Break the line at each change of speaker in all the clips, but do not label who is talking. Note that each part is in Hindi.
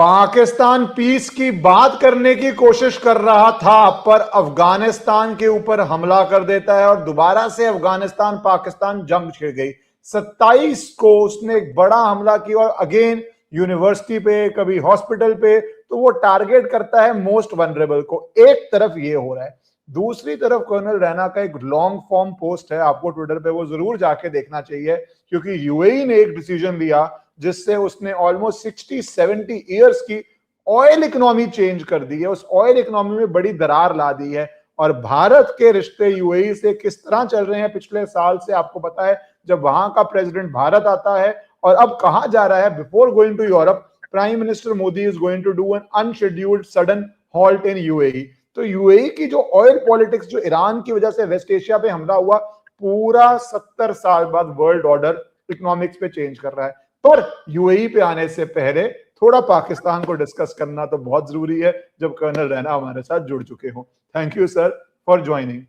पाकिस्तान पीस की बात करने की कोशिश कर रहा था, पर अफगानिस्तान के ऊपर हमला कर देता है और दोबारा से अफगानिस्तान पाकिस्तान जंग छिड़ गई। 27 को उसने एक बड़ा हमला किया और अगेन यूनिवर्सिटी पे, कभी हॉस्पिटल पे, तो वो टारगेट करता है मोस्ट वनरेबल को। एक तरफ ये हो रहा है, दूसरी तरफ कर्नल रैना का एक लॉन्ग फॉर्म पोस्ट है, आपको ट्विटर पे वो जरूर जाके देखना चाहिए, क्योंकि यूएई ने एक डिसीजन लिया जिससे उसने ऑलमोस्ट 60-70 ईयर्स की ऑयल इकोनॉमी चेंज कर दी है, उस ऑयल इकोनॉमी में बड़ी दरार ला दी है। और भारत के रिश्ते यूएई से किस तरह चल रहे हैं पिछले साल से आपको पता है, जब वहां का प्रेसिडेंट भारत आता है और अब कहा जा रहा है before going to Europe prime minister Modi is going to do an unscheduled sudden halt in UAE. तो यूएई की जो ऑयल पॉलिटिक्स, जो ईरान की वजह से वेस्ट एशिया पे हमला हुआ, पूरा 70 साल बाद वर्ल्ड ऑर्डर इकोनॉमिक्स पे चेंज कर रहा है। पर यूएई पे आने से पहले थोड़ा पाकिस्तान को डिस्कस करना तो बहुत जरूरी है, जब कर्नल रैना हमारे साथ जुड़ चुके हो। Thank you sir for joining.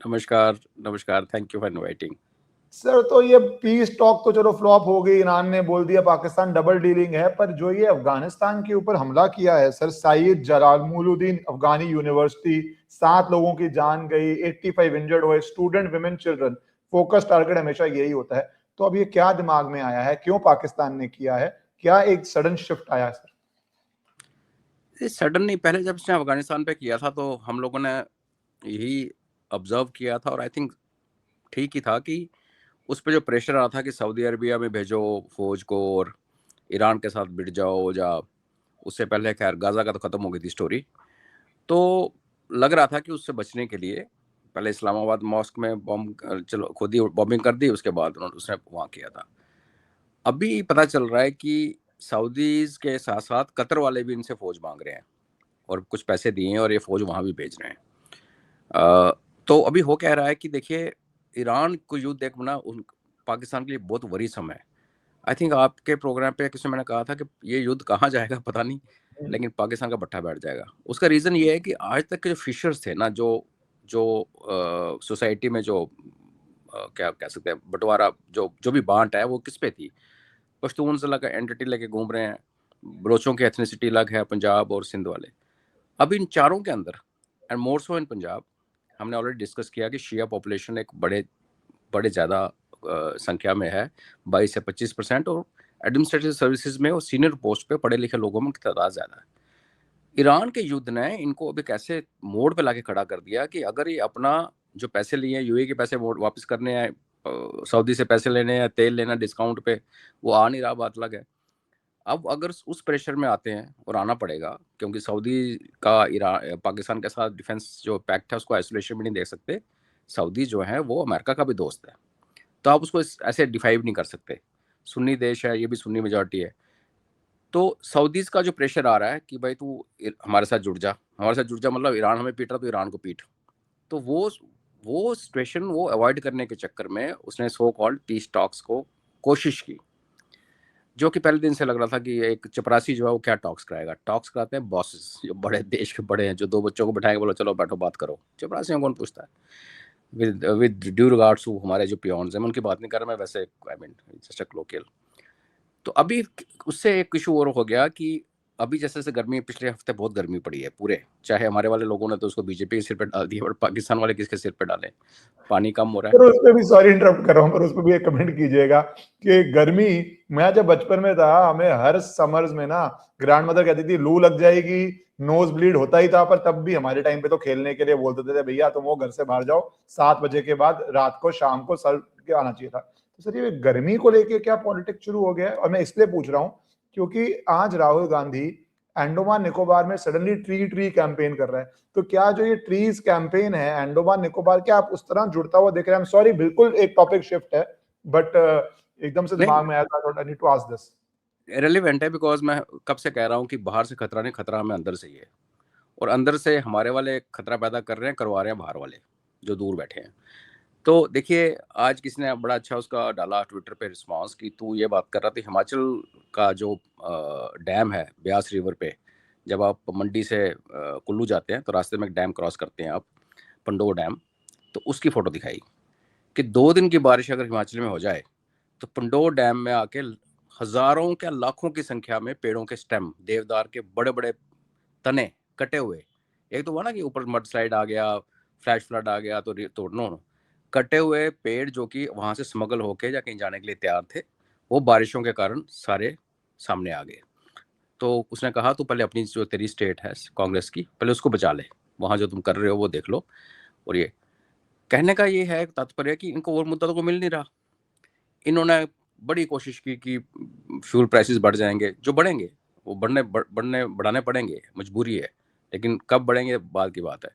नमस्कार नमस्कार, thank you for inviting.
Sir, तो ये पीस टॉक तो चलो फ्लॉप हो गई, ईरान ने बोल दिया पाकिस्तान डबल डीलिंग है, पर जो ये अफगानिस्तान के ऊपर हमला किया है सर, सईद जलालुद्दीन अफगानी यूनिवर्सिटी, 7 लोगों की जान गई, 85 इंजर्ड हुए, student, women, children, focus target हमेशा यही होता है। तो अब ये क्या दिमाग में आया है, क्यों पाकिस्तान ने किया है, क्या एक सडन शिफ्ट आया सर?
ये सडन नहीं, पहले जब इसने अफगानिस्तान पे किया था तो हम लोगों ने यही ऑब्जर्व किया था और आई थिंक ठीक ही था कि उस पर जो प्रेशर आ रहा था कि सऊदी अरबिया में भेजो फौज को और ईरान के साथ भिड़ जाओ, या उससे पहले खैर गाजा का तो ख़त्म हो गई थी स्टोरी, तो लग रहा था कि उससे बचने के लिए पहले इस्लामाबाद मॉस्क में बॉम्ब, चलो खुद ही बॉम्बिंग कर दी, उसके बाद उसने वहाँ किया था। अभी पता चल रहा है कि सऊदीज के साथ साथ कतर वाले भी इनसे फौज मांग रहे हैं और कुछ पैसे दिए हैं और ये फौज वहाँ भी भेज रहे हैं। तो अभी हो कह रहा है कि देखिए, ईरान को युद्ध देखना पाकिस्तान के लिए बहुत वरीसम है। आई थिंक आपके प्रोग्राम पे किसी मैंने कहा था कि ये युद्ध कहाँ जाएगा पता नहीं, लेकिन पाकिस्तान का भट्ठा बैठ जाएगा। उसका रीज़न ये है कि आज तक के जो फिशर्स थे ना, जो जो सोसाइटी में जो क्या कह सकते हैं बंटवारा, जो भी बांट है वो किस पे थी, पश्तून से अलग एंटिटी लेके घूम रहे हैं, बलोचों की एथनिसिटी अलग है, पंजाब और सिंध वाले। अब इन चारों के अंदर एंड मोर सो इन पंजाब, हमने ऑलरेडी डिस्कस किया कि शिया पॉपुलेशन एक बड़े ज़्यादा संख्या में है, 22 से 25%, और एडमिनिस्ट्रेटिव सर्विसेज में और सीनियर पोस्ट पे पढ़े लिखे लोगों में तादाद ज़्यादा है। ईरान के युद्ध ने इनको अभी कैसे मोड़ पे लाके खड़ा कर दिया कि अगर ये अपना जो पैसे लिए हैं, यूएई के पैसे वापस करने हैं, सऊदी से पैसे लेने हैं, तेल लेना डिस्काउंट पे, वो आ नहीं रहा, बात अलग है। अब अगर उस प्रेशर में आते हैं, और आना पड़ेगा क्योंकि सऊदी का पाकिस्तान के साथ डिफेंस जो पैक्ट है उसको आइसोलेशन में नहीं देख सकते। सऊदी जो है वो अमेरिका का भी दोस्त है, तो आप उसको ऐसे डिफाइव नहीं कर सकते। सुन्नी देश है, ये भी सुन्नी मेजॉरिटी है। तो सऊदीज का जो प्रेशर आ रहा है कि भाई तू हमारे साथ जुड़ जा, हमारे साथ जुड़ जा, मतलब ईरान हमें पीट रहा तो ईरान को पीट। तो वो सिचुएशन वो अवॉइड करने के चक्कर में उसने सो कॉल्ड पीस टॉक्स को कोशिश की, जो कि पहले दिन से लग रहा था कि एक चपरासी जो है वो क्या टॉक्स कराएगा। टॉक्स कराते हैं बॉसेस, जो बड़े देश के बड़े हैं, जो 2 बच्चों को बिठाएंगे, बोलो चलो बैठो बात करो। चपरासियों कौन पूछता है? विद ड्यू रिगार्ड्स टू हमारे जो पियोन्स हैं, मैं उनकी बात नहीं कर रहा मैं, वैसे I mean just a local. तो अभी उससे एक इशू और हो गया कि अभी जैसे जैसे गर्मी, पिछले हफ्ते बहुत गर्मी पड़ी है पूरे, चाहे हमारे वाले लोगों ने तो उसको बीजेपी के सिर पे डाल दिया, और पाकिस्तान वाले किसके सिर पे डाले? पानी कम हो रहा है।
पर उस पर भी, सॉरी इंटरप्ट कर रहा हूँ, पर उस पर भी एक कमेंट कीजिएगा कि गर्मी, मैं जब बचपन में था हमें हर समर्स में ना ग्रैंड मदर कहती थी लू लग जाएगी, नोज ब्लीड होता ही था, पर तब भी हमारे टाइम पे तो खेलने के लिए बोलते थे भैया तुम वो घर से बाहर जाओ, 7 बजे के बाद रात को शाम को सर के आना चाहिए था। तो सर ये गर्मी को लेके क्या पॉलिटिक्स शुरू हो गया है? और मैं इसलिए पूछ रहा हूँ क्योंकि आज राहुल गांधी अंडमान निकोबार में सडनली ट्री ट्री कैंपेन कर रहा है। तो क्या जो ये ट्रीज कैंपेन है अंडमान निकोबार, क्या आप उस तरह जुड़ता हुआ देख रहे हैं? सॉरी, बिल्कुल एक टॉपिक शिफ्ट है, बट एकदम से दिमाग में आया, I need to ask this.
Relevant है बिकॉज मैं कब से कह रहा हूँ कि बाहर से खतरा नहीं, खतरा हमें अंदर से ही है, और अंदर से हमारे वाले खतरा पैदा कर रहे हैं, करवा रहे हैं बाहर वाले जो दूर बैठे हैं। तो देखिए, आज किसी ने बड़ा अच्छा उसका डाला ट्विटर पे रिस्पांस कि तू ये बात कर रहा था हिमाचल का जो डैम है ब्यास रिवर पे, जब आप मंडी से कुल्लू जाते हैं तो रास्ते में एक डैम क्रॉस करते हैं आप, पंडोर डैम, तो उसकी फोटो दिखाई कि 2 दिन की बारिश अगर हिमाचल में हो जाए तो पंडोर डैम में आके हजारों क्या लाखों की संख्या में पेड़ों के स्टेम, देवदार के बड़े बड़े तने कटे हुए, एक तो हुआ ना कि ऊपर मड स्लाइड आ गया, फ्लैश फ्लड आ गया तो तोड़ना, कटे हुए पेड़ जो कि वहां से स्मगल होके या कहीं जाने के लिए तैयार थे, वो बारिशों के कारण सारे सामने आ गए। तो उसने कहा तू पहले अपनी जो तेरी स्टेट है कांग्रेस की, पहले उसको बचा ले, वहां जो तुम कर रहे हो वो देख लो। और ये कहने का ये है तात्पर्य कि इनको और मुद्दा तो को मिल नहीं रहा। इन्होंने बड़ी कोशिश की कि फ्यूल प्राइसेस बढ़ जाएंगे, जो बढ़ेंगे वो बढ़ाने पड़ेंगे, मजबूरी है, लेकिन कब बढ़ेंगे बाद की बात है।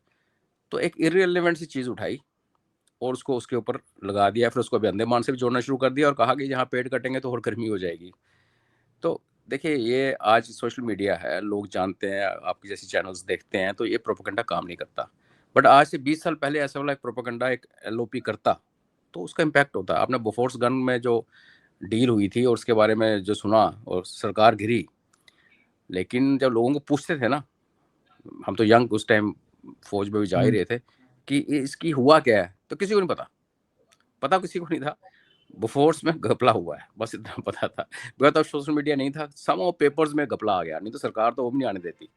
तो एक इररिलेवेंट सी चीज़ उठाई और उसको उसके ऊपर लगा दिया, फिर उसको अभी अंडमान से भी जोड़ना शुरू कर दिया और कहा कि जहाँ पेड़ कटेंगे तो और गर्मी हो जाएगी। तो देखिए, ये आज सोशल मीडिया है, लोग जानते हैं, आपकी जैसी चैनल्स देखते हैं, तो ये प्रोपेगेंडा काम नहीं करता। बट आज से 20 साल पहले ऐसा वाला एक प्रोपेगेंडा एक एलओपी करता तो उसका इम्पैक्ट होता। आपने बोफोर्स गन में जो डील हुई थी और उसके बारे में जो सुना और सरकार घिरी, लेकिन जब लोगों को पूछते थे ना, हम तो यंग उस टाइम फौज में भी जा ही रहे थे, कि इसकी हुआ क्या है, तो किसी को नहीं पता किसी को नहीं था। बोफोर्स में घपला हुआ है, बस इतना पता था। बिकॉज तब सोशल मीडिया नहीं था, सम पेपर्स में घपला आ गया, नहीं तो सरकार तो वो भी नहीं आने देती।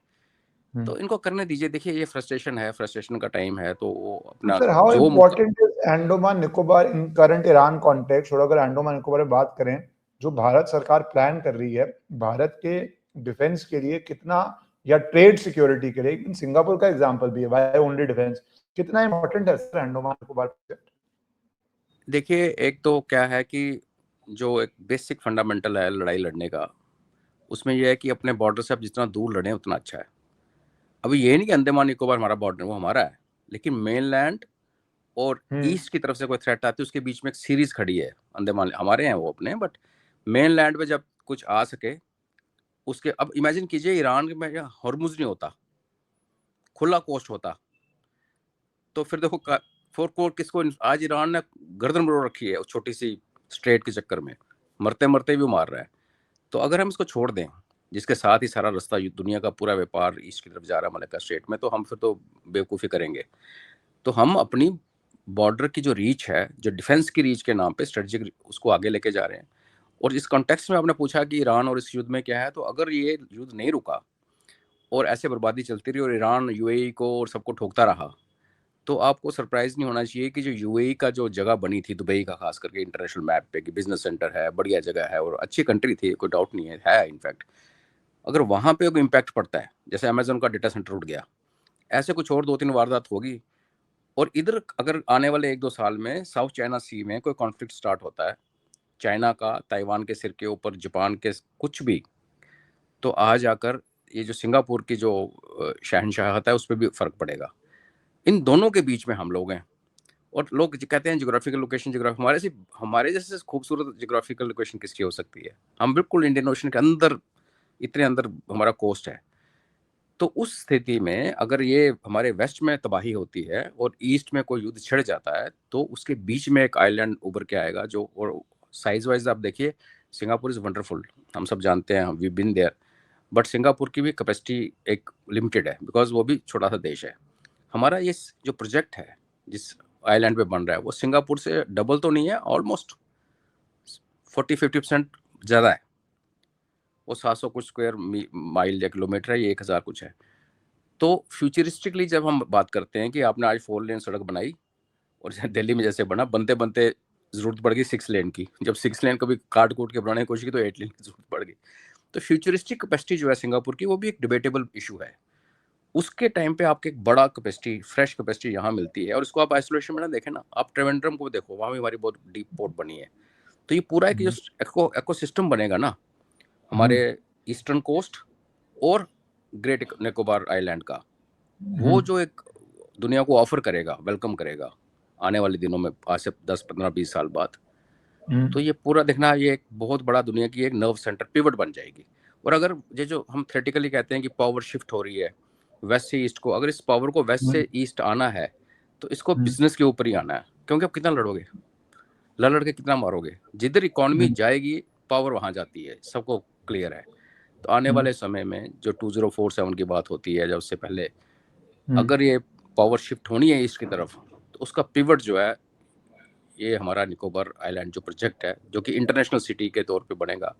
तो इनको करने दीजिए। देखिए, ये फ्रस्ट्रेशन है, फ्रस्ट्रेशन का टाइम है, तो वो अपना
सर, हाउ
जो
important is Andaman Nicobar in current Iran context? और अगर अंडमान निकोबार में बात करें, जो भारत सरकार प्लान कर रही है भारत के डिफेंस के लिए कितना, या ट्रेड सिक्योरिटी के लिए, सिंगापुर का एग्जांपल भी है, वाई ओनली डिफेंस, कितना इंपॉर्टेंट है सर अंडमान निकोबार प्रोजेक्ट?
देखिए, एक तो क्या है कि जो एक बेसिक फंडामेंटल है लड़ाई लड़ने का, उसमें यह है कि अपने बॉर्डर से आप जितना दूर लड़ें उतना अच्छा है। अभी ये नहीं कि अंडमान निकोबार हमारा बॉर्डर, वो हमारा है, लेकिन मेनलैंड और ईस्ट की तरफ से कोई थ्रेट आती है, उसके बीच में एक सीरीज खड़ी है। अंडमान हमारे हैं वो अपने, बट मेनलैंड पे जब कुछ आ सके उसके, अब इमेजिन कीजिए ईरान में हॉर्मुज नहीं होता, खुला कोस्ट होता, तो फिर देखो फोर कोर किसको, आज ईरान ने गर्दन मरोड़ रखी है उस छोटी सी स्ट्रेट के चक्कर में, मरते मरते भी मार रहा है। तो अगर हम इसको छोड़ दें, जिसके साथ ही सारा रास्ता दुनिया का पूरा व्यापार ईस्ट की तरफ जा रहा है मलक्का स्ट्रेट में, तो हम फिर तो बेवकूफ़ी करेंगे। तो हम अपनी बॉर्डर की जो रीच है, जो डिफेंस की रीच के नाम पे स्ट्रेटजिक, उसको आगे लेके जा रहे हैं। और इस कॉन्टेक्स्ट में आपने पूछा कि ईरान और इस युद्ध में क्या है, तो अगर ये युद्ध नहीं रुका और ऐसे बर्बादी चलती रही और ईरान यूएई को और सबको ठोकता रहा, तो आपको सरप्राइज नहीं होना चाहिए कि जो यूएई का जो जगह बनी थी, दुबई का खास करके इंटरनेशनल मैप पे, कि बिजनेस सेंटर है, बढ़िया जगह है और अच्छी कंट्री थी, कोई डाउट नहीं है इनफैक्ट, अगर वहां पे कोई इम्पैक्ट पड़ता है, जैसे अमेजोन का डेटा सेंटर उठ गया, ऐसे कुछ और 2-3 वारदात होगी। और इधर अगर आने वाले 1-2 साल में साउथ चाइना सी में कोई कॉन्फ्लिक्ट स्टार्ट होता है, चाइना का ताइवान के सिर के ऊपर, जापान के कुछ भी, तो आ जाकर ये जो सिंगापुर की जो शहनशाहत है उस पर भी फर्क पड़ेगा। इन दोनों के बीच में हम लोग हैं। और लोग कहते हैं जोग्राफिकल लोकेशन, हमारे जैसे खूबसूरत जोग्राफिकल लोकेशन किसकी हो सकती है? हम बिल्कुल इंडियन ओशन के अंदर, इतने अंदर हमारा कोस्ट है। तो उस स्थिति में अगर ये हमारे वेस्ट में तबाही होती है और ईस्ट में कोई युद्ध छिड़ जाता है, तो उसके बीच में एक आइलैंड उभर के आएगा जो, और साइज वाइज आप देखिए, सिंगापुर इज़ वंडरफुल, हम सब जानते हैं, we been there, but Singapore की भी कैपेसिटी एक लिमिटेड है, बिकॉज वो भी छोटा सा देश है। हमारा ये जो प्रोजेक्ट है जिस आइलैंड पे बन रहा है, वो सिंगापुर से डबल तो नहीं है, ऑलमोस्ट 40-50% ज़्यादा है। वो 700 कुछ स्क्वायर माइल या किलोमीटर है, ये 1000 कुछ है। तो फ्यूचरिस्टिकली जब हम बात करते हैं कि आपने आज 4 लेन सड़क बनाई, और दिल्ली में जैसे बना, बनते बनते जरूरत पड़ गई 6 लेन की, जब 6 लेन कभी काट कूट के बनाने की कोशिश की तो 8 लेन की जरूरत पड़ गई। तो फ्यूचरिस्टिक कैपेसिटी जो है सिंगापुर की, वो भी एक डिबेटेबल इशू है। उसके टाइम पे आपके एक बड़ा कैपेसिटी, फ्रेश कैपेसिटी यहाँ मिलती है, और इसको आप आइसोलेशन में ना देखें ना, आप ट्रिवेंड्रम को देखो, वहाँ भी हमारी बहुत डीप पोर्ट बनी है। तो ये पूरा एक जो इकोसिस्टम बनेगा ना हमारे ईस्टर्न कोस्ट और ग्रेट निकोबार आइलैंड का, वो जो एक दुनिया को ऑफर करेगा, वेलकम करेगा आने वाले दिनों में, आज से 10-15-20 साल बाद, तो ये पूरा देखना, ये एक बहुत बड़ा दुनिया की एक नर्व सेंटर पिवट बन जाएगी। और अगर ये जो हम थ्योरेटिकली कहते हैं कि पावर शिफ्ट हो रही है वेस्ट से ईस्ट को, अगर इस पावर को वेस्ट से ईस्ट आना है, तो इसको बिजनेस के ऊपर ही आना है, क्योंकि आप कितना लड़ोगे, लड़ के कितना मारोगे? जिधर इकोनॉमी जाएगी पावर वहां जाती है, सबको क्लियर है। तो आने वाले समय में जो 2047 की बात होती है, जब उससे पहले अगर ये पावर शिफ्ट होनी है ईस्ट की तरफ, तो उसका पिवट जो है, ये हमारा निकोबार आइलैंड जो प्रोजेक्ट है, जो कि इंटरनेशनल सिटी के तौर पे बनेगा,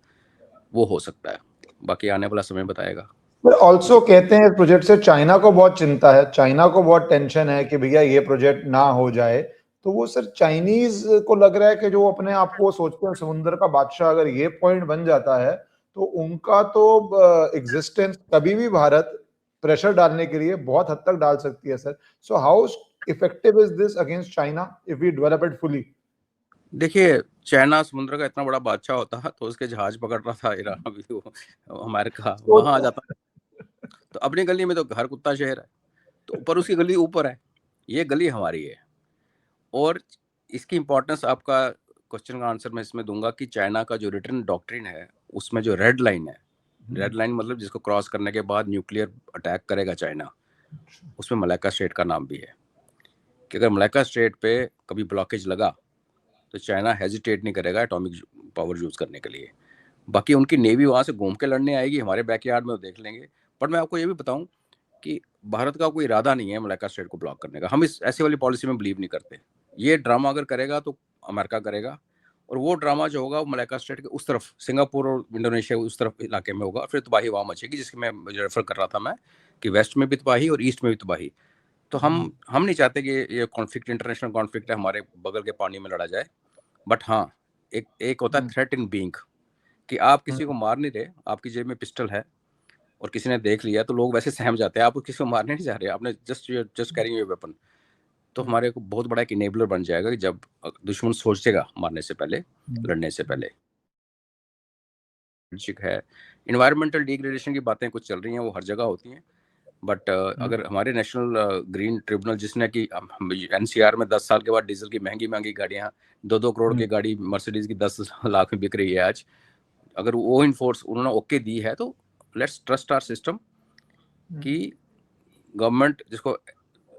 वो हो सकता है, बाकी आने वाला समय बताएगा।
ऑल्सो कहते हैं इस प्रोजेक्ट से चाइना को बहुत चिंता है, चाइना को बहुत टेंशन है कि भैया ये प्रोजेक्ट ना हो जाए। तो वो सर चाइनीज को लग रहा है कि जो अपने आप को सोचते हैं समुद्र का बादशाह, अगर ये पॉइंट बन जाता है तो उनका तो एग्जिस्टेंस कभी भी भारत प्रेशर डालने के लिए बहुत हद तक डाल सकती है sir. So how effective is this against China if we develop it fully?
देखिए, चाइना समुद्र का इतना बड़ा बादशाह होता तो उसके जहाज पकड़ रहा था ईरान, अभी वो अमेरिका वहां आ जाता। तो अपनी गली में तो घर कुत्ता शहर है, तो ऊपर उसकी गली ऊपर है, ये गली हमारी है। और इसकी इंपॉर्टेंस आपका क्वेश्चन का आंसर मैं इसमें दूंगा कि चाइना का जो रिटर्न डॉक्ट्रिन है उसमें जो रेड लाइन है, रेड लाइन मतलब जिसको क्रॉस करने के बाद न्यूक्लियर अटैक करेगा चाइना, उसमें मलाक्का स्ट्रेट का नाम भी है कि अगर मलाक्का स्ट्रेट पे कभी ब्लॉकेज लगा तो चाइना हेजिटेट नहीं करेगा एटॉमिक पावर यूज करने के लिए। बाकी उनकी नेवी वहां से घूम के लड़ने आएगी हमारे बैकयार्ड में, देख लेंगे। पर मैं आपको ये भी बताऊं कि भारत का कोई इरादा नहीं है मलाक्का स्ट्रेट को ब्लॉक करने का, हम इस ऐसी वाली पॉलिसी में बिलीव नहीं करते। ये ड्रामा अगर करेगा तो अमेरिका करेगा, और वो ड्रामा जो होगा वो मलाक्का स्ट्रेट के उस तरफ, सिंगापुर और इंडोनेशिया उस तरफ इलाके में होगा, फिर तबाही वहां मचेगी, जिसकी मैं रेफर कर रहा था मैं कि वेस्ट में भी तबाही और ईस्ट में भी तबाही। तो हम नहीं चाहते कि ये कॉन्फ्लिक्ट इंटरनेशनल कॉन्फ्लिक्ट है हमारे बगल के पानी में लड़ा जाए। बट हाँ, एक होता है थ्रेट इन बीइंग, कि आप किसी को मार नहीं रहे, आपकी जेब में पिस्टल है और किसी ने देख लिया तो लोग वैसे सहम जाते हैं, आप किसी को मारने नहीं जा रहे, आपने जस्ट कैरिंग योर वेपन। तो हमारे को बहुत बड़ा एक इनेबलर बन जाएगा कि जब दुश्मन सोचेगा मारने से पहले, लड़ने से पहले। है इन्वायरमेंटल डिग्रेडेशन की बातें कुछ चल रही हैं, वो हर जगह होती हैं। बट अगर हमारे नेशनल ग्रीन ट्रिब्यूनल, जिसने कि एनसीआर में 10 साल के बाद डीजल की महंगी महंगी गाड़ियां 2-2 करोड़ की गाड़ी मर्सिडीज की 10 लाख में बिक रही है आज, अगर वो इन्फोर्स उन्होंने ओके दी है तो लेट्स ट्रस्ट आवर सिस्टम कि गवर्नमेंट जिसको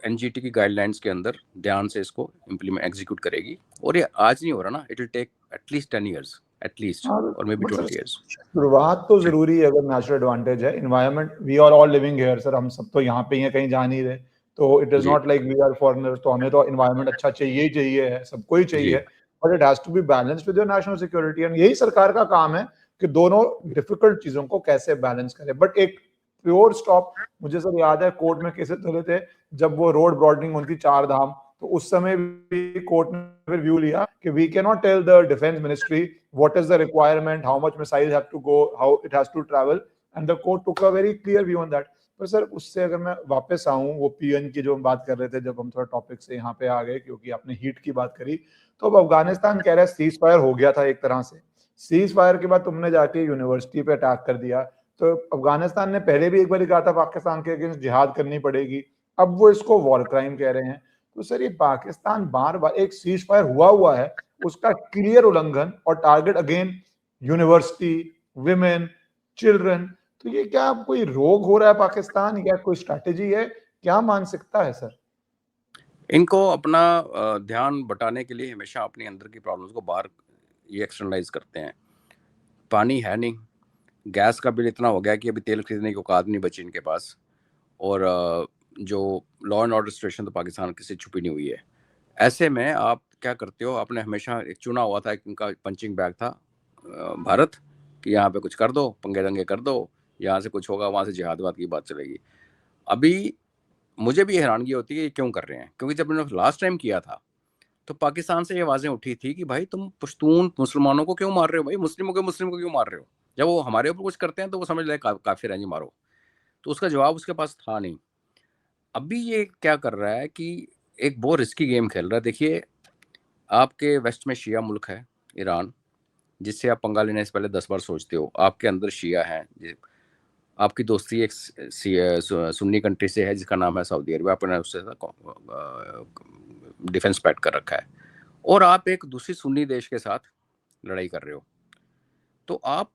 एनजीटी की गाइडलाइंस के अंदर ध्यान से इसको इम्प्लीमेंट एग्जीक्यूट करेगी। और ये आज नहीं हो रहा ना, it will take at least 10 years at least, और मे बी 20 years।
शुरुआत तो जरूरी है अगर नेचुरल एडवांटेज है, environment we are all living here sir, हम सब तो यहाँ पे ही हैं, कहीं जा नहीं रहे। तो it is not like we are foreigner, तो हमें तो एनवायरनमेंट अच्छा चाहिए ही चाहिए है, सबको ही चाहिए, but it has to be balanced with your national security. And यही सरकार का काम है कि दोनों डिफिकल्ट चीजों को कैसे बैलेंस करें। बट एक प्योर स्टॉप, मुझे सर याद है कोर्ट में केसेस चले थे जब वो रोड ब्रॉडनिंग होती 4 धाम, तो उस समय भी कोर्ट ने फिर व्यू लिया कि we can not tell the defence ministry what is the requirement, how much missiles have to go, how it has to travel, and the court took a very clear view on that. पर सर उससे अगर मैं वापस आऊं वो पीएन की जो हम बात कर रहे थे, जब हम थोड़ा टॉपिक से यहाँ पे आ गए क्योंकि आपने हीट की बात करी, तो अब अफगानिस्तान कह रहा है सीज फायर हो गया था एक तरह से, सीज फायर के बाद तुमने जाके यूनिवर्सिटी पे अटैक कर दिया, तो अफगानिस्तान ने पहले भी एक बार कहा था पाकिस्तान के अगेंस्ट जिहाद करनी पड़ेगी, अब वो इसको वॉर क्राइम कह रहे हैं। तो सर ये पाकिस्तान बार बार, एक सीज फायर हुआ है उसका क्लियर उल्लंघन और target again university, women, children, तो ये क्या कोई रोग हो रहा है पाकिस्तान, या कोई स्ट्रैटेजी है, क्या मानसिकता है सर?
इनको अपना ध्यान बटाने के लिए हमेशा अपने अंदर की प्रॉब्लम्स को बाहर ये एक्सटर्नलाइज करते हैं। पानी है नहीं, गैस का बिल इतना हो गया कि अभी तेल खरीदने की औकात नहीं बची इनके पास, और जो लॉ एंड ऑर्डर सिचुएशन तो पाकिस्तान किसी छुपी नहीं हुई है। ऐसे में आप क्या करते हो, आपने हमेशा एक चुना हुआ था, इनका पंचिंग बैग था भारत, कि यहाँ पे कुछ कर दो, पंगे दंगे कर दो, यहाँ से कुछ होगा, वहाँ से जिहादवाद की बात चलेगी। अभी मुझे भी हैरानगी होती है ये क्यों कर रहे हैं, क्योंकि जब इन्होंने लास्ट टाइम किया था तो पाकिस्तान से ये आवाज़ें उठी थी कि भाई तुम पश्तून मुसलमानों को क्यों मार रहे हो, भाई मुस्लिम को क्यों मार रहे हो, जब वो हमारे ऊपर कुछ करते हैं तो वो समझ ले काफिर हैं जी, मारो। तो उसका जवाब उसके पास था नहीं। अभी ये क्या कर रहा है कि एक बहुत रिस्की गेम खेल रहा है। देखिए, आपके वेस्ट में शिया मुल्क है ईरान, जिससे आप पंगा लेने से पहले 10 बार सोचते हो। आपके अंदर शिया है, आपकी दोस्ती एक सुन्नी कंट्री से है जिसका नाम है सऊदी अरब, आपने उससे डिफेंस पैक्ट कर रखा है, और आप एक दूसरी सुन्नी देश के साथ लड़ाई कर रहे हो। तो आप,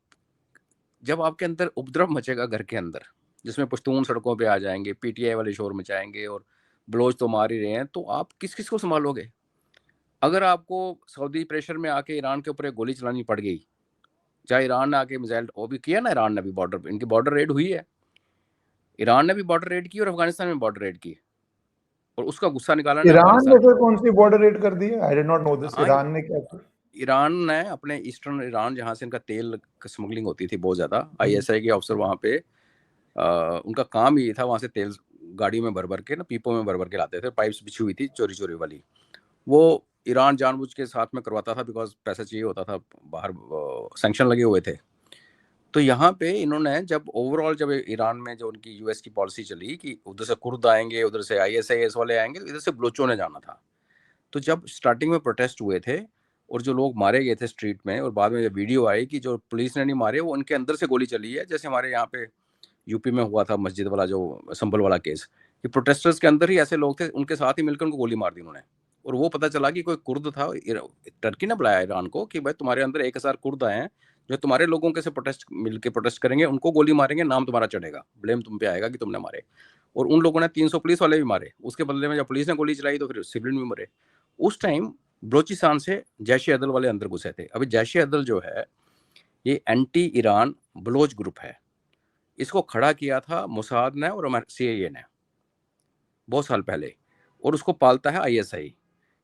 जब आपके अंदर उपद्रव मचेगा घर के अंदर, जिसमें पश्तून सड़कों पे आ जाएंगे, पीटीआई वाले शोर मचाएंगे और बलोच तो मार ही रहे हैं, तो आप किस किस को संभालोगे? अगर आपको सऊदी प्रेशर में आके ईरान के ऊपर एक गोली चलानी पड़ गई, चाहे ईरान ने आके मिसाइल, वो भी किया ना ईरान ने, भी बॉर्डर, इनकी बॉर्डर रेड हुई है, ईरान ने भी बॉर्डर रेड की और अफगानिस्तान में बॉर्डर रेड की, और उसका गुस्सा निकाला ना
ईरान ने
अफगानिस्तान
फिर
पर।
कौन सी बॉर्डर रेड कर दी है? I did not know this,
हाँ,
ईरान ने क्या किया?
ईरान ने अपने ईस्टर्न ईरान, जहाँ से इनका तेल स्मगलिंग होती थी बहुत ज़्यादा, ISI के ऑफिसर वहाँ पे उनका काम ये था, वहाँ से तेल गाड़ी में भर भर के ना, पीपों में भर भर के लाते थे, पाइप्स बिछी हुई थी चोरी चोरी वाली, वो ईरान जानबूझ के साथ में करवाता था, बिकॉज पैसा चाहिए होता था, बाहर सैंक्शन लगे हुए थे। तो यहाँ पे इन्होंने जब ओवरऑल, जब ईरान में जो उनकी US की पॉलिसी चली कि उधर से कुर्द आएंगे, उधर से ISIS वाले आएंगे, तो इधर से बलोचों ने जाना था। तो जब स्टार्टिंग में प्रोटेस्ट हुए थे और जो लोग मारे गए थे स्ट्रीट में, और बाद में जब वीडियो आई कि जो पुलिस ने नहीं मारे, वो उनके अंदर से गोली चली है, जैसे हमारे यहाँ पे यूपी में हुआ था मस्जिद वाला, जो संभल वाला केस, कि प्रोटेस्टर्स के अंदर ही ऐसे लोग थे, उनके साथ ही मिलकर उनको गोली मार दी उन्होंने। और वो पता चला कि कोई कुर्द था, टर्की ने बुलाया ईरान को कि भाई तुम्हारे अंदर 1000 कुर्द आए हैं जो तुम्हारे लोगों के से प्रोटेस्ट करेंगे, उनको गोली मारेंगे, नाम तुम्हारा चढ़ेगा, ब्लेम तुम पे आएगा कि तुमने मारे। और उन लोगों ने 300 पुलिस वाले भी मारे, उसके बदले में जब पुलिस ने गोली चलाई तो फिर सिविलियन भी मरे। उस टाइम बलोचिस्तान से जैश-ए-अदल वाले अंदर घुसे थे। अभी जैश-ए-अदल जो है ये एंटी ईरान बलोच ग्रुप है, इसको खड़ा किया था मोसाद ने और CIA ने बहुत साल पहले, और उसको पालता है ISI।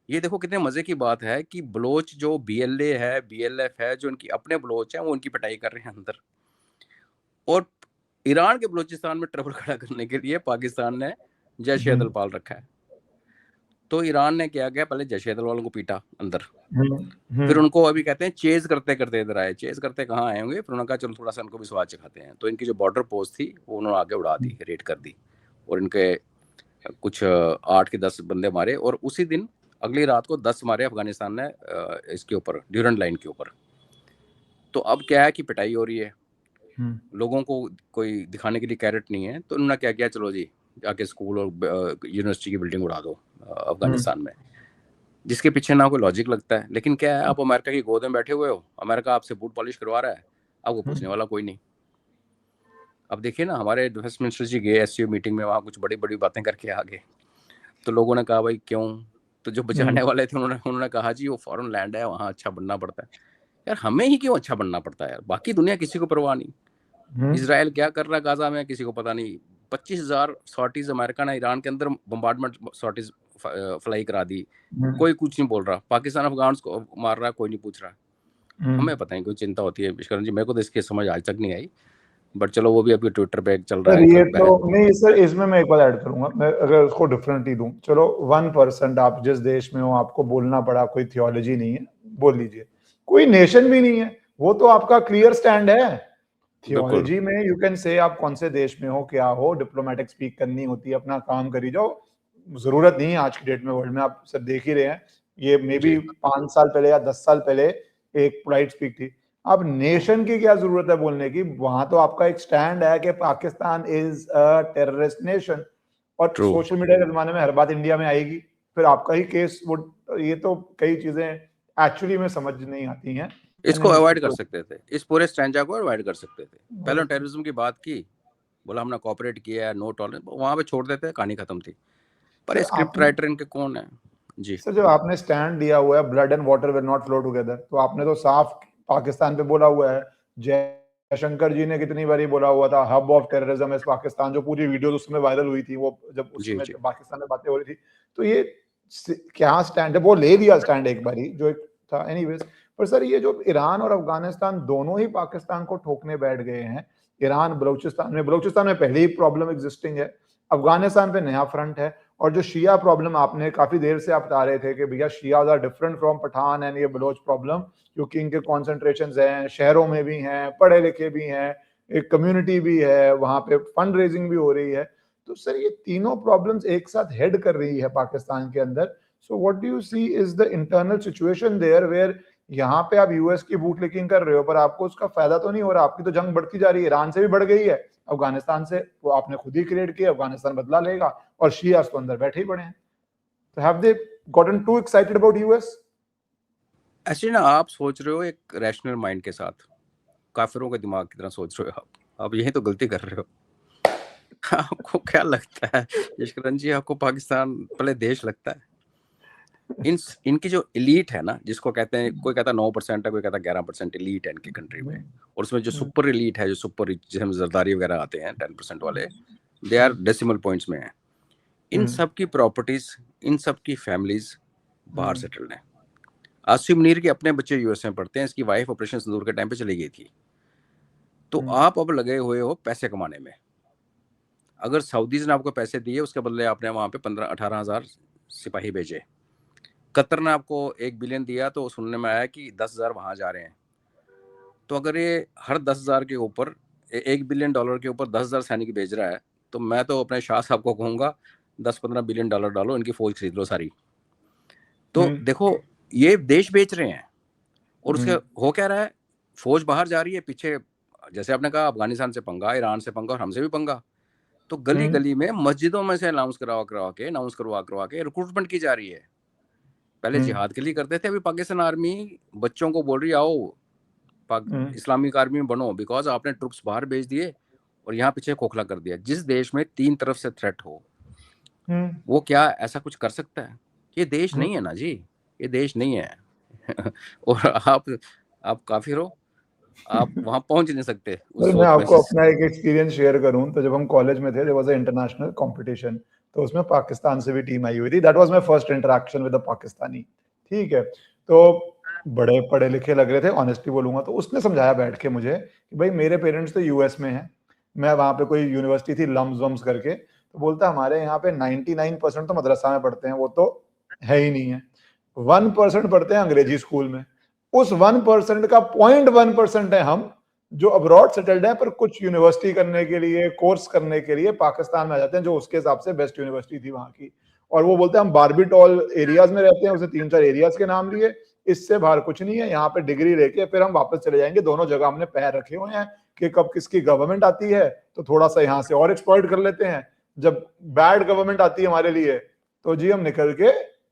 ये देखो कितने मजे की बात है कि बलोच जो BLA है, BLF है, जो इनकी अपने बलोच हैं, वो उनकी पिटाई कर रहे हैं अंदर। और ईरान के बलोचिस्तान में ट्रबल खड़ा करने के लिए पाकिस्तान ने जैश-ए-अदल पाल रखा है। तो ईरान ने क्या किया, पहले जैश-ए-अदल वालों को पीटा अंदर, फिर उनको अभी कहते हैं चेज करते करते इधर आए। चेज करते कहाँ आए होंगे, फिर उन्होंने कहा चलो थोड़ा सा इनको भी स्वाद चखाते हैं। तो इनकी जो बॉर्डर पोस्ट थी वो उन्होंने आगे उड़ा दी, रेड कर दी, और इनके कुछ 8 के 10 बंदे मारे। और उसी दिन अगली रात को 10 मारे अफगानिस्तान ने इसके ऊपर, ड्यूरेंट लाइन के ऊपर। तो अब क्या है कि पिटाई हो रही है, लोगों को कोई दिखाने के लिए कैरेट नहीं है, तो उन्होंने क्या किया, चलो जी जाके स्कूल और यूनिवर्सिटी की बिल्डिंग उड़ा दो अफगानिस्तान में, जिसके पीछे ना कोई लॉजिक लगता है। लेकिन क्या है, आप अमेरिका की गोद में बैठे हुए हो, अमेरिका आपसे बूट पॉलिश करवा रहा है, आपको पूछने वाला कोई नहीं। अब देखिए ना, हमारे डिफेंस मिनिस्टर जी गए SCO मीटिंग में, वहाँ कुछ बड़ी बड़ी बातें करके आ गए, तो लोगों ने कहा भाई क्यों, तो जो बचाने वाले थे उन्होंने कहा जी वो फॉरेन लैंड है, वहाँ अच्छा बनना पड़ता है। यार हमें ही क्यों अच्छा बनना पड़ता है यार, बाकी दुनिया किसी को परवाह नहीं। इजराइल क्या कर रहा है गाजा में किसी को पता नहीं। 25,000 सॉर्टीज अमेरिका ने ईरान के अंदर बम्बार्डमेंट सॉर्टीज फ्लाई करा दी, कोई कुछ नहीं बोल रहा। पाकिस्तान अफगान को मार रहा है, कोई नहीं पूछ रहा। हमें पता नहीं कोई चिंता होती है विश्वकर्मा जी, मेरे को तो इसकी समझ आज तक नहीं आई, बट चलो वो भी अभी ट्विटर पे चल रहा
सर
है।
ये तो नहीं सर, इसमें मैं एक बात ऐड करूंगा, मैं अगर उसको डिफरेंटली दूं, चलो 1%, आप जिस देश में हो आपको बोलना पड़ा, कोई थियोलॉजी नहीं है, बोल लीजिए, कोई नेशन भी नहीं है, वो तो आपका क्लियर स्टैंड है। थियोलॉजी में यू कैन से आप कौन से देश में हो, क्या हो, डिप्लोमेटिक स्पीक करनी होती है, अपना काम करी जाओ, जरूरत नहीं है आज की डेट में वर्ल्ड में, आप सब देख ही रहे हैं। ये मे बी 5 साल पहले या 10 साल पहले एक पोलाइट स्पीक थी। अब नेशन की क्या जरूरत है बोलने की, वहां तो आपका एक स्टैंड है कि Pakistan is a terrorist nation, और सोशल मीडिया के जमाने में हर बात इंडिया में आएगी, फिर आपका ही केस वो, ये तो कई चीजें एक्चुअली में समझ नहीं आती हैं।
इसको अवॉइड कर सकते थे, इस पूरे स्टैंडा को अवॉइड कर सकते थे। पहले टेररिज्म की बात की, बोला हमने कोऑपरेट किया है, नो टॉलरेंस, वहां पे छोड़ देते, कहानी खत्म थी। पर स्क्रिप्ट राइटर इनके कौन है जी?
सर जब आपने स्टैंड दिया हुआ है blood and water will not flow together, तो आपने तो साफ पाकिस्तान पे बोला हुआ है। जयशंकर जी ने कितनी बार बोला हुआ था hub of terrorism is Pakistan, जो पूरी वीडियो उस समय वायरल हुई थी, वो जब उस समय पाकिस्तान में बातें हो रही थी, तो ये क्या स्टैंड है, वो ले लिया स्टैंड एक बारी जो एक था। एनीवेज, पर सर ये जो ईरान और अफगानिस्तान दोनों ही पाकिस्तान को ठोकने बैठ गए हैं। ईरान बलूचिस्तान में पहले ही प्रॉब्लम एग्जिस्टिंग है, अफगानिस्तान पे नया फ्रंट है। और जो शिया प्रॉब्लम आपने काफी देर से आप बता रहे थे कि भैया Shias are different from Pathan and ये बलोच प्रॉब्लम, क्योंकि इनके कॉन्सेंट्रेशन हैं, शहरों में भी हैं, पढ़े लिखे भी हैं, एक कम्युनिटी भी है, वहां पे फंड रेजिंग भी हो रही है। तो सर ये तीनों प्रॉब्लम्स एक साथ हेड कर रही है पाकिस्तान के अंदर। So what do you see is the internal situation there, where यहाँ पे आप यूएस की बूट लिकिंग कर रहे हो पर आपको उसका फायदा तो नहीं हो रहा, आपकी तो जंग बढ़ती जा रही है, ईरान से भी बढ़ गई है, अफगानिस्तान से वो आपने खुद ही क्रिएट किया, अफगानिस्तान बदला लेगा, और शियास तो अंदर बैठे ही पड़े हैं। तो have they gotten to excited about US?
ऐसे ना आप सोच रहे हो एक रैशनल माइंड के साथ, काफिरों के दिमाग की तरह सोच रहे हो आप यही तो गलती कर रहे हो। आपको क्या लगता है यशकरण जी, आपको पाकिस्तान पहले देश लगता है? इनकी जो एलीट है ना, जिसको कहते हैं, कोई कहता है 9% है, कोई कहता है 11% एलीट है इनकी कंट्री में, और उसमें जो सुपर एलीट है, जो सुपर रिच, जिसमें जरदारी वगैरह आते हैं 10% वाले, दे आर डेसिमल पॉइंट्स में है। इन सब की प्रॉपर्टीज, इन सब की फैमिलीज बाहर सेटल्ड हैं। आसिफ मुनीर के अपने बच्चे यूएस में पढ़ते हैं, इसकी वाइफ ऑपरेशन सिंदूर के टाइम पे चली गई थी। तो आप अब लगे हुए हो पैसे कमाने में। अगर सऊदीज ने आपको पैसे दिए, उसके बदले आपने वहां पे 15-18 हजार सिपाही भेजे। कतर ने आपको 1 बिलियन दिया, तो सुनने में आया कि 10,000 वहां जा रहे हैं। तो अगर ये हर 10,000 के ऊपर, $1 बिलियन के ऊपर 10,000 सैनिक भेज रहा है, तो मैं तो अपने शाह साहब को कहूंगा 10-15 बिलियन डॉलर डालो, इनकी फौज खरीद लो सारी। तो देखो, ये देश बेच रहे हैं, और उसके हो क्या रहा है, फौज बाहर जा रही है, पीछे जैसे आपने कहा अफगानिस्तान से पंगा, ईरान से पंगा, और हमसे भी पंगा। तो गली गली में, मस्जिदों में से अनाउंस करवा के रिक्रूटमेंट की जा रही है। पहले जिहाद के लिए करते थे, अभी पाकिस्तान आर्मी बच्चों को बोल रही है आओ इस्लामिक आर्मी में बनो, बिकॉज आपने ट्रुप्स बाहर भेज दिए और यहाँ पीछे खोखला कर दिया। जिस देश में 3 तरफ से थ्रेट हो, वो क्या ऐसा कुछ कर सकता है? ये देश नहीं है ना जी, ये देश नहीं है। और आप काफिर हो, आप वहां पहुंच नहीं सकते उस
मैं
सोच में।
आपको अपना एक एक्सपीरियंस शेयर करूं तो जब हम कॉलेज में थे, there was a international competition, तो उसमें पाकिस्तान से भी टीम आई हुई थी। That was my first interaction with the Pakistani. ठीक है, तो बड़े पढ़े लिखे लग रहे थे, ऑनेस्टली बोलूंगा। तो उसने समझाया बैठ के मुझे कि भाई मेरे पेरेंट्स तो यूएस में हैं, मैं वहां पे कोई यूनिवर्सिटी थी लम्स वम्स करके, तो बोलता हमारे यहाँ पे 99% तो मदरसा में पढ़ते हैं, वो तो है ही नहीं है, 1% पढ़ते हैं अंग्रेजी स्कूल में। उस 1% का 0.1% है हम जो अब्रॉड सेटल्ड है, पर कुछ यूनिवर्सिटी करने के लिए, कोर्स करने के लिए पाकिस्तान में आ जाते हैं, जो उसके हिसाब से बेस्ट यूनिवर्सिटी थी वहां की। और वो बोलते हैं हम बारबीटॉल एरियाज में रहते हैं, उसने 3-4 एरियाज के नाम लिए, इससे बाहर कुछ नहीं है, यहाँ पे डिग्री लेके फिर हम वापस चले जाएंगे। दोनों जगह हमने पैर रखे हुए हैं कि कब किसकी गवर्नमेंट आती है तो थोड़ा सा यहाँ से और एक्सप्लॉइट कर लेते हैं, जब बैड गवर्नमेंट आती है हमारे लिए तो जी हम निकल के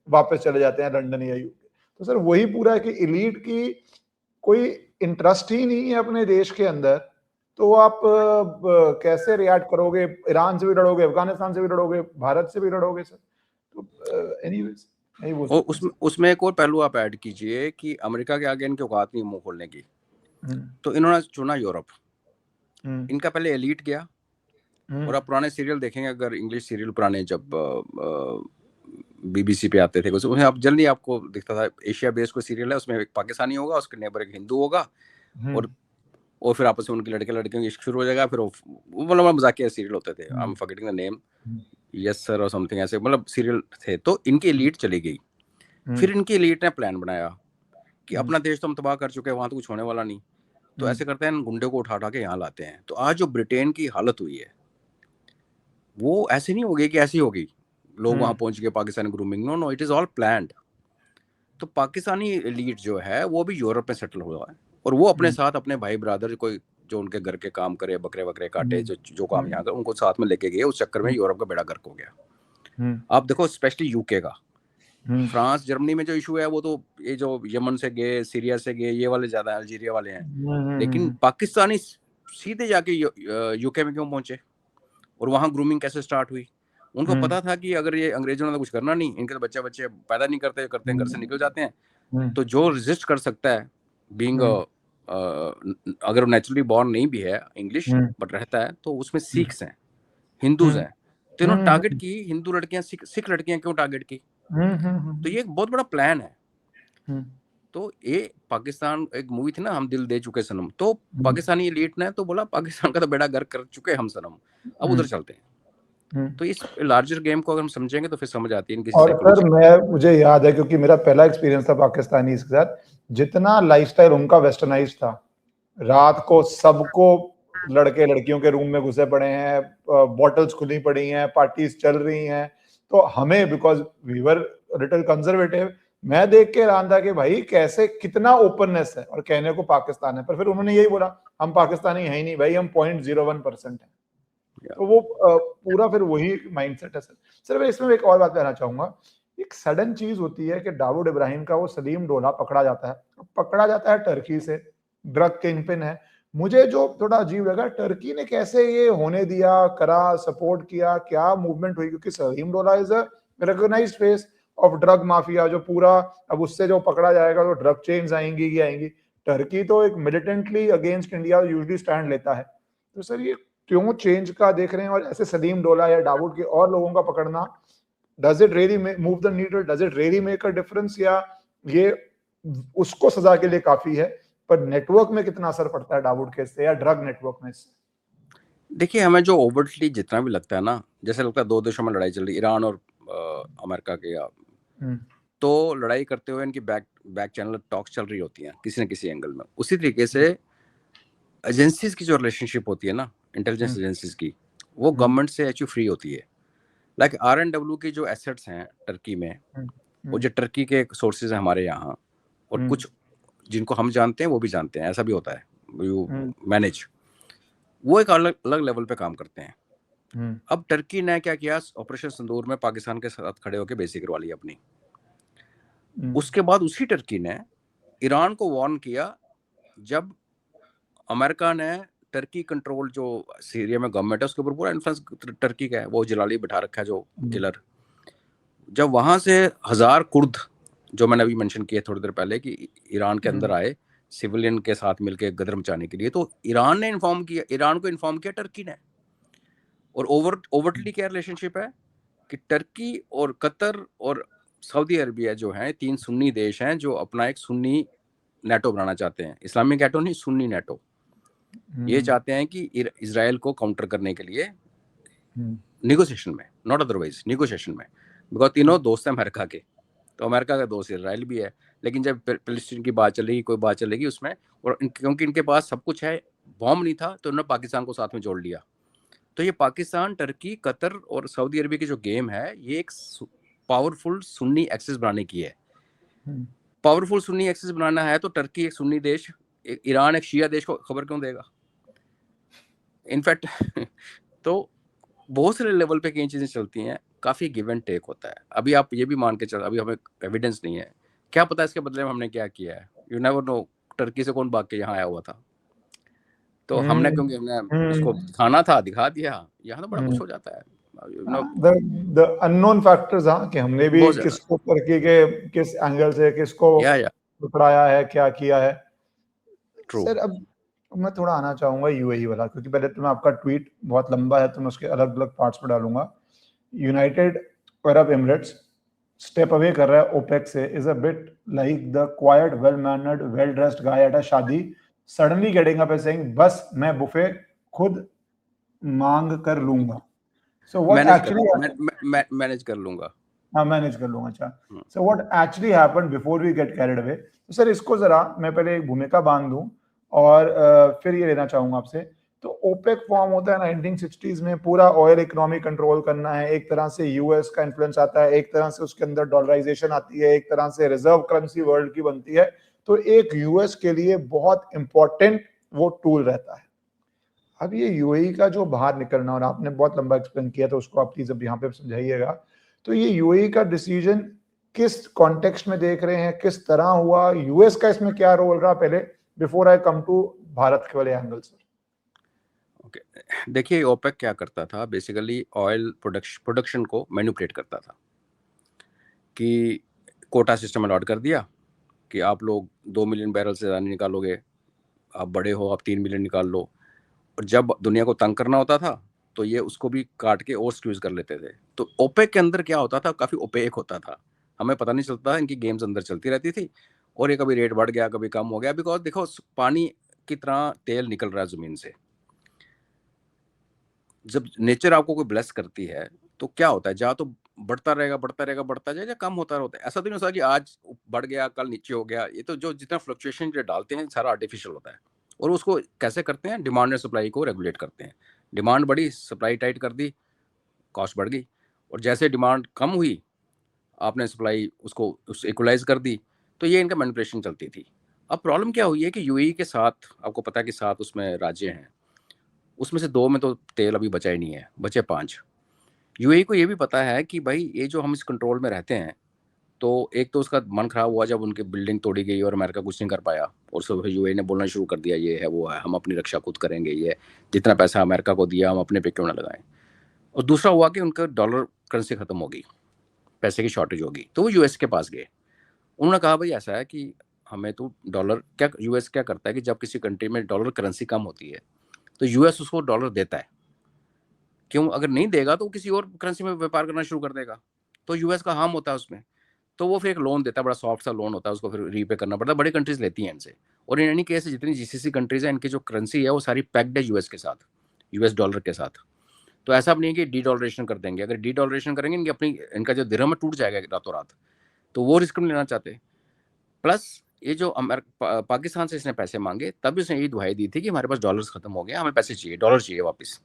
वापस चले जाते हैं लंदन या यूके। तो सर वही पूरा है कि इलीट की कोई इंटरेस्ट ही नहीं है अपने देश के अंदर, तो आप कैसे रिएक्ट करोगे? ईरान से भी लड़ोगे, अफगानिस्तान से भी लड़ोगे, भारत से भी लड़ोगे सर। तो एनीवेज नहीं बोल सकते।
उसमें एक और पहलू आप ऐड कीजिए कि अमेरिका के आगे इनकी औकात नहीं मुंह खोलने की, तो इन्होंने चुना यूरोप। इनका पहले एलीट गया, और आप पुराने सीरियल देखेंगे, अगर इंग्लिश सीरियल पुराने जब बीबीसी पे आते थे, उसमें आप जल्दी आपको दिखता था एशिया बेस्ड कोई सीरियल है, उसमें एक पाकिस्तानी होगा, उसके नेबर एक हिंदू होगा, और फिर आपस में उनके लड़के लड़कियों की इश्क शुरू हो जाएगा। फिर वो मतलब मजाकिया सीरियल होते थे, I am forgetting the name, yes sir और समथिंग ऐसे, मतलब सीरियल थे। तो इनकी एलीट चली गई, फिर इनकी एलीट ने प्लान बनाया कि अपना देश तो हम तबाह कर चुके हैं, वहां तो कुछ होने वाला नहीं, तो ऐसे करते हैं गुंडे को उठा के यहाँ लाते हैं। तो आज जो ब्रिटेन की हालत हुई है वो ऐसे नहीं होगी कि ऐसी होगी, लोग वहां पहुंच गए Pakistani grooming, no no, it is all planned. तो पाकिस्तानी एलीट जो है वो भी यूरोप में सेटल हुआ है, और वो अपने साथ अपने भाई ब्रदर कोई जो उनके घर के काम करे, बकरे वकरे काटे, जो काम यहाँ कर, उनको साथ में लेके गए। उस चक्कर में यूरोप का बेड़ा गर्क हो गया। आप देखो स्पेशली यूके का, फ्रांस जर्मनी में जो इशू है वो तो ये जो यमन से गए, सीरिया से गए, ये वाले ज्यादा अल्जीरिया वाले हैं, लेकिन पाकिस्तानी सीधे जाके यूके में क्यों पहुंचे, और वहां ग्रूमिंग कैसे स्टार्ट हुई? उनको पता था कि अगर ये अंग्रेजों ने तो कुछ करना नहीं, इनके तो बच्चे पैदा नहीं करते हैं, घर से निकल जाते हैं, तो जो रेजिस्ट कर सकता है बीइंग अगर नेचुरली बॉर्न नहीं भी है इंग्लिश बट रहता है, तो उसमें सिख्स हैं, हिंदूज हैं, तो इन्होंने टारगेट की हिंदू लड़कियां, सिख लड़कियां क्यों टारगेट की? तो ये एक बहुत बड़ा प्लान है। तो ये पाकिस्तान, एक मूवी थी ना हम दिल दे चुके सनम, तो पाकिस्तानी एलीट ने तो बोला पाकिस्तान का तो बेड़ा गर्क कर चुके हम सनम, अब उधर चलते हैं। तो इस लार्जर गेम को अगर हम समझेंगे तो फिर समझ आती है इनकी
सर मुझे याद है क्योंकि मेरा पहला एक्सपीरियंस था पाकिस्तानी के साथ, जितना लाइफस्टाइल उनका वेस्टर्नाइज था, रात को सबको लड़के लड़कियों के रूम में घुसे पड़े हैं, बॉटल्स खुली पड़ी हैं, पार्टीज चल रही हैं, तो हमें because we were little conservative, मैं देख के हैरान था कि भाई कैसे कितना ओपननेस है, और कहने को पाकिस्तान है, पर फिर उन्होंने यही बोला हम पाकिस्तानी है ही नहीं भाई, हम 0.01% है। तो वो पूरा फिर वही माइंडसेट है सर। मैं इसमें एक और बात कहना चाहूंगा, एक सडन चीज होती है कि दाऊद इब्राहिम का वो सलीम डोला पकड़ा जाता है टर्की से, ड्रग किंगपिन है। मुझे जो थोड़ा अजीब लगा, टर्की ने कैसे ये होने दिया, करा, सपोर्ट किया, क्या मूवमेंट हुई? क्योंकि Salim Dola is a recognised face of drug mafia, जो पूरा, अब उससे जो पकड़ा जाएगा तो ड्रग चेन्स आएंगी। टर्की तो एक मिलिटेंटली अगेंस्ट इंडिया यूजुअली स्टैंड लेता है। तो सर ये क्यों चेंज का देख रहे हैं? और ऐसे सलीम डोला या दाऊद के और लोगों का पकड़ना, does it really move the needle, does it really make a difference, या ये उसको सजा के लिए काफी है, पर नेटवर्क में कितना असर पड़ता है दाऊद केस से या ड्रग नेटवर्क में इससे?
देखिए, हमें जो ओवरटली जितना भी लगता है ना, जैसे लगता है दो देशों में लड़ाई चल रही है, ईरान और अमेरिका के, तो लड़ाई करते हुए इनकी बैक चैनल टॉक्स चल रही होती हैं किसी न किसी एंगल में। उसी तरीके से एजेंसीज की जो रिलेशनशिप होती है ना, इंटेलिजेंस एजेंसीज की, वो गवर्नमेंट से एक्चुअली फ्री होती है। लाइक RNW की जो एसेट्स हैं टर्की में, वो जो टर्की के सोर्सेज हैं हमारे यहाँ, और कुछ जिनको हम जानते हैं वो भी जानते हैं, ऐसा भी होता है, यू मैनेज, वो एक अलग अलग लेवल पे काम करते हैं। अब टर्की ने क्या किया, ऑपरेशन सिंदूर में पाकिस्तान के साथ खड़े होकर बेइज्जती करवा ली अपनी। उसके बाद उसी टर्की ने ईरान को वार्न किया, जब अमेरिका ने टर्की कंट्रोल जो सीरिया में गवर्नमेंट है उसके ऊपर पूरा इन्फ्लुएंस टर्की का है, वो जलाली बिठा रखा है जो किलर, जब वहां से 1000 कुर्द, जो मैंने अभी मेंशन किए थोड़ी देर पहले कि ईरान के अंदर आए सिविलियन के साथ मिलकर गदर मचाने के लिए, तो ईरान ने इन्फॉर्म किया, ईरान को इन्फॉर्म किया टर्की ने। और ओवरटली क्या रिलेशनशिप है कि टर्की और कतर और सऊदी अरबिया जो हैं, 3 सुन्नी देश हैं जो अपना एक सुन्नी नेटो बनाना चाहते हैं, इस्लामिक नेटो नहीं, सुन्नी नेटो। ये चाहते हैं कि इजराइल को काउंटर करने के लिए निगोशिएशन में, नॉट अदरवाइज, निगोशिएशन में, बिकॉज तीनों दोस्त हैं अमेरिका के, तो अमेरिका का दोस्त इजराइल भी है। लेकिन जब फिलिस्तीन की बात चलेगी, कोई बात चलेगी उसमें, और क्योंकि इनके पास सब कुछ है, बॉम्ब नहीं था, तो उन्होंने पाकिस्तान को साथ में जोड़ लिया। तो ये पाकिस्तान, टर्की, कतर और सऊदी अरबिया की जो गेम है, ये एक पावरफुल सुन्नी एक्सिस बनाने की है। पावरफुल सुन्नी एक्सिस बनाना है तो टर्की एक सुन्नी देश, ईरान एक शिया देश को खबर क्यों देगा? इनफैक्ट तो बहुत सारे लेवल पे कई चीजें चलती हैं, काफी गिव एंड टेक होता है। अभी आप ये भी मान के चल, अभी हमें एविडेंस नहीं है, क्या पता इसके बदले में हमने क्या किया है, यू नेवर नो। टर्की से कौन भाग के यहाँ आया हुआ था, तो हमने, क्योंकि हमने उसको दिखाना था, दिखा दिया, यहाँ तो बड़ा कुछ हो जाता है,
द अननोन फैक्टर्स, हाँ, कि हमने भी किसको टर्की के किस एंगल से किसको पकड़ाया है, क्या किया है। सर, अब मैं थोड़ा आना चाहूंगा यूएई वाला, क्योंकि पहले तो मैं आपका ट्वीट बहुत लंबा है तो मैं उसके अलग अलग पार्ट्स पर डालूंगा। United Arab Emirates step away कर रहा है ओपेक से, is a bit like the quiet, well mannered, well dressed guy at a shaadi suddenly getting up and saying बस मैं बुफे खुद मांग कर लूंगा। सो व्हाट एक्चुअली
मैनेज कर लूंगा,
हाँ, मैनेज कर लूंगा, अच्छा। So what actually happened before we get carried away? तो सर, इसको जरा मैं पहले एक भूमिका बांध दूं और फिर ये लेना चाहूंगा आपसे। तो ओपेक फॉर्म होता है 1960s में, पूरा ऑयल इकोनॉमी कंट्रोल करना है, एक तरह से यूएस का इन्फ्लुएंस आता है, एक तरह से उसके अंदर डॉलराइजेशन आती है, एक तरह से रिजर्व करेंसी वर्ल्ड की बनती है, तो एक यूएस के लिए बहुत इंपॉर्टेंट वो टूल रहता है। अब ये यूएई का जो बाहर निकलना, और आपने बहुत लंबा एक्सप्लेन किया, तो उसको आप प्लीज अब यहाँ पे समझाइएगा। तो ये यूएई का डिसीजन किस कॉन्टेक्स्ट में देख रहे हैं, किस तरह हुआ, यूएस का इसमें क्या रोल रहा, पहले before I come to Bharat के वाले एंगल से?
ओके, देखिए, ओपेक क्या करता था, बेसिकली ऑयल प्रोडक्शन को मैनिपुलेट करता था, कि कोटा सिस्टम अलॉट कर दिया कि आप लोग 2 मिलियन बैरल से ज़्यादा नहीं निकालोगे, आप बड़े हो, आप 3 मिलियन निकाल लो। और जब दुनिया को तंग करना होता था तो ये उसको भी काट के और स्क्यूज कर लेते थे। तो ओपेक के अंदर क्या होता था, काफी ओपेक होता था, हमें पता नहीं चलता, इनकी गेम्स अंदर चलती रहती थी, और ये कभी रेट बढ़ गया, कभी कम हो गया, बिकॉज देखो पानी की तरह तेल निकल रहा है जमीन से। जब नेचर आपको कोई ब्लेस करती है तो क्या होता है, जहाँ तो बढ़ता रहेगा, बढ़ता रहेगा, बढ़ता जाएगा, कम होता रहता है। ऐसा तो नहीं होता कि आज बढ़ गया कल नीचे हो गया, ये तो जो जितना फ्लक्चुएशन जो डालते हैं सारा आर्टिफिशियल होता है। और उसको कैसे करते हैं, डिमांड एंड सप्लाई को रेगुलेट करते हैं। डिमांड बढ़ी, सप्लाई टाइट कर दी, कॉस्ट बढ़ गई, और जैसे डिमांड कम हुई आपने सप्लाई उसको इक्वलाइज कर दी, तो ये इनका मैनिपुलेशन चलती थी। अब प्रॉब्लम क्या हुई है कि यूएई के साथ, आपको पता है कि 7 उसमें राज्य हैं, उसमें से 2 में तो तेल अभी बचा ही नहीं है, बचे 5। यूएई को ये भी पता है कि भाई ये जो हम इस कंट्रोल में रहते हैं, तो एक तो उसका मन खराब हुआ जब उनकी बिल्डिंग तोड़ी गई और अमेरिका कुछ नहीं कर पाया, और सब यूएई ने बोलना शुरू कर दिया ये है वो है, हम अपनी रक्षा खुद करेंगे, ये जितना पैसा अमेरिका को दिया हम अपने पे क्यों ना लगाएं। और दूसरा हुआ कि उनका डॉलर करेंसी खत्म होगी, पैसे की शॉर्टेज होगी, तो वो यूएस के पास गए। उन्होंने कहा भाई ऐसा है कि हमें तो डॉलर, क्या यूएस क्या करता है कि जब किसी कंट्री में डॉलर करेंसी कम होती है तो यूएस उसको डॉलर देता है, क्यों, अगर नहीं देगा तो किसी और करेंसी में व्यापार करना शुरू कर देगा, तो यूएस का हार्म होता है उसमें। तो वो फिर एक लोन देता है, बड़ा सॉफ्ट सा लोन होता है, उसको फिर रीपे करना पड़ता है। बड़ी कंट्रीज लेती हैं इनसे। और इन एनी केस जितनी जीसीसी कंट्रीज हैं, इनकी जो करेंसी है वो सारी पैक्ड है यूएस के साथ, यूएस डॉलर के साथ। तो ऐसा भी नहीं है कि डी डॉलरेशन कर देंगे। अगर डी डॉलरेशन करेंगे, इनकी अपनी इनका जो दिरहम टूट जाएगा रातों रात, तो वो रिस्क नहीं लेना चाहते। प्लस ये जो पाकिस्तान से इसने पैसे मांगे, तब इसने यही दुहाई दी थी कि हमारे पास डॉलर्स खत्म हो गए, हमें पैसे चाहिए, डॉलर चाहिए वापस।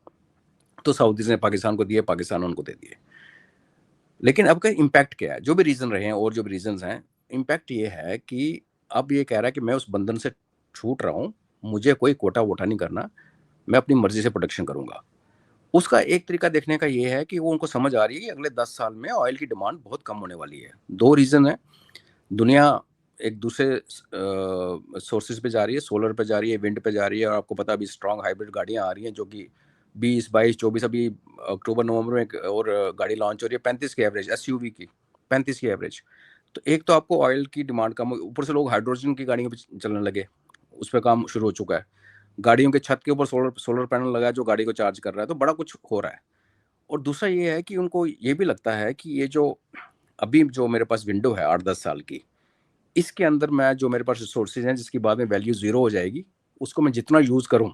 तो सऊदीज ने पाकिस्तान को दिए, पाकिस्तान ने उनको दे दिए। लेकिन अब का इम्पैक्ट क्या है, जो भी रीजन रहे हैं और जो भी रीजन हैं, इम्पैक्ट ये है कि अब ये कह रहा है कि मैं उस बंधन से छूट रहा हूँ, मुझे कोई कोटा वोटा नहीं करना, मैं अपनी मर्जी से प्रोडक्शन करूंगा। उसका एक तरीका देखने का ये है कि वो उनको समझ आ रही है कि अगले 10 साल में ऑयल की डिमांड बहुत कम होने वाली है। 2 रीजन है, दुनिया एक दूसरे सोर्सेज पे जा रही है, सोलर पे जा रही है, विंड पे जा रही है। और आपको पता अभी स्ट्रॉन्ग हाइब्रिड गाड़ियां आ रही हैं, जो कि 20, 22, 24 अभी अक्टूबर नवंबर में एक और गाड़ी लॉन्च हो रही है 35 की एवरेज, एसयूवी की 35 की एवरेज। तो एक तो आपको ऑयल की डिमांड कम, ऊपर से लोग हाइड्रोजन की गाड़ियों पे चलने लगे, उस पर काम शुरू हो चुका है। गाड़ियों के छत के ऊपर सोलर पैनल लगा है जो गाड़ी को चार्ज कर रहा है, तो बड़ा कुछ हो रहा है। और दूसरा ये है कि उनको ये भी लगता है कि ये जो अभी जो मेरे पास विंडो है 8-10 साल की, इसके अंदर मैं जो मेरे पास रिसोर्सेज हैं जिसकी बाद में वैल्यू जीरो हो जाएगी, उसको मैं जितना यूज़ करूं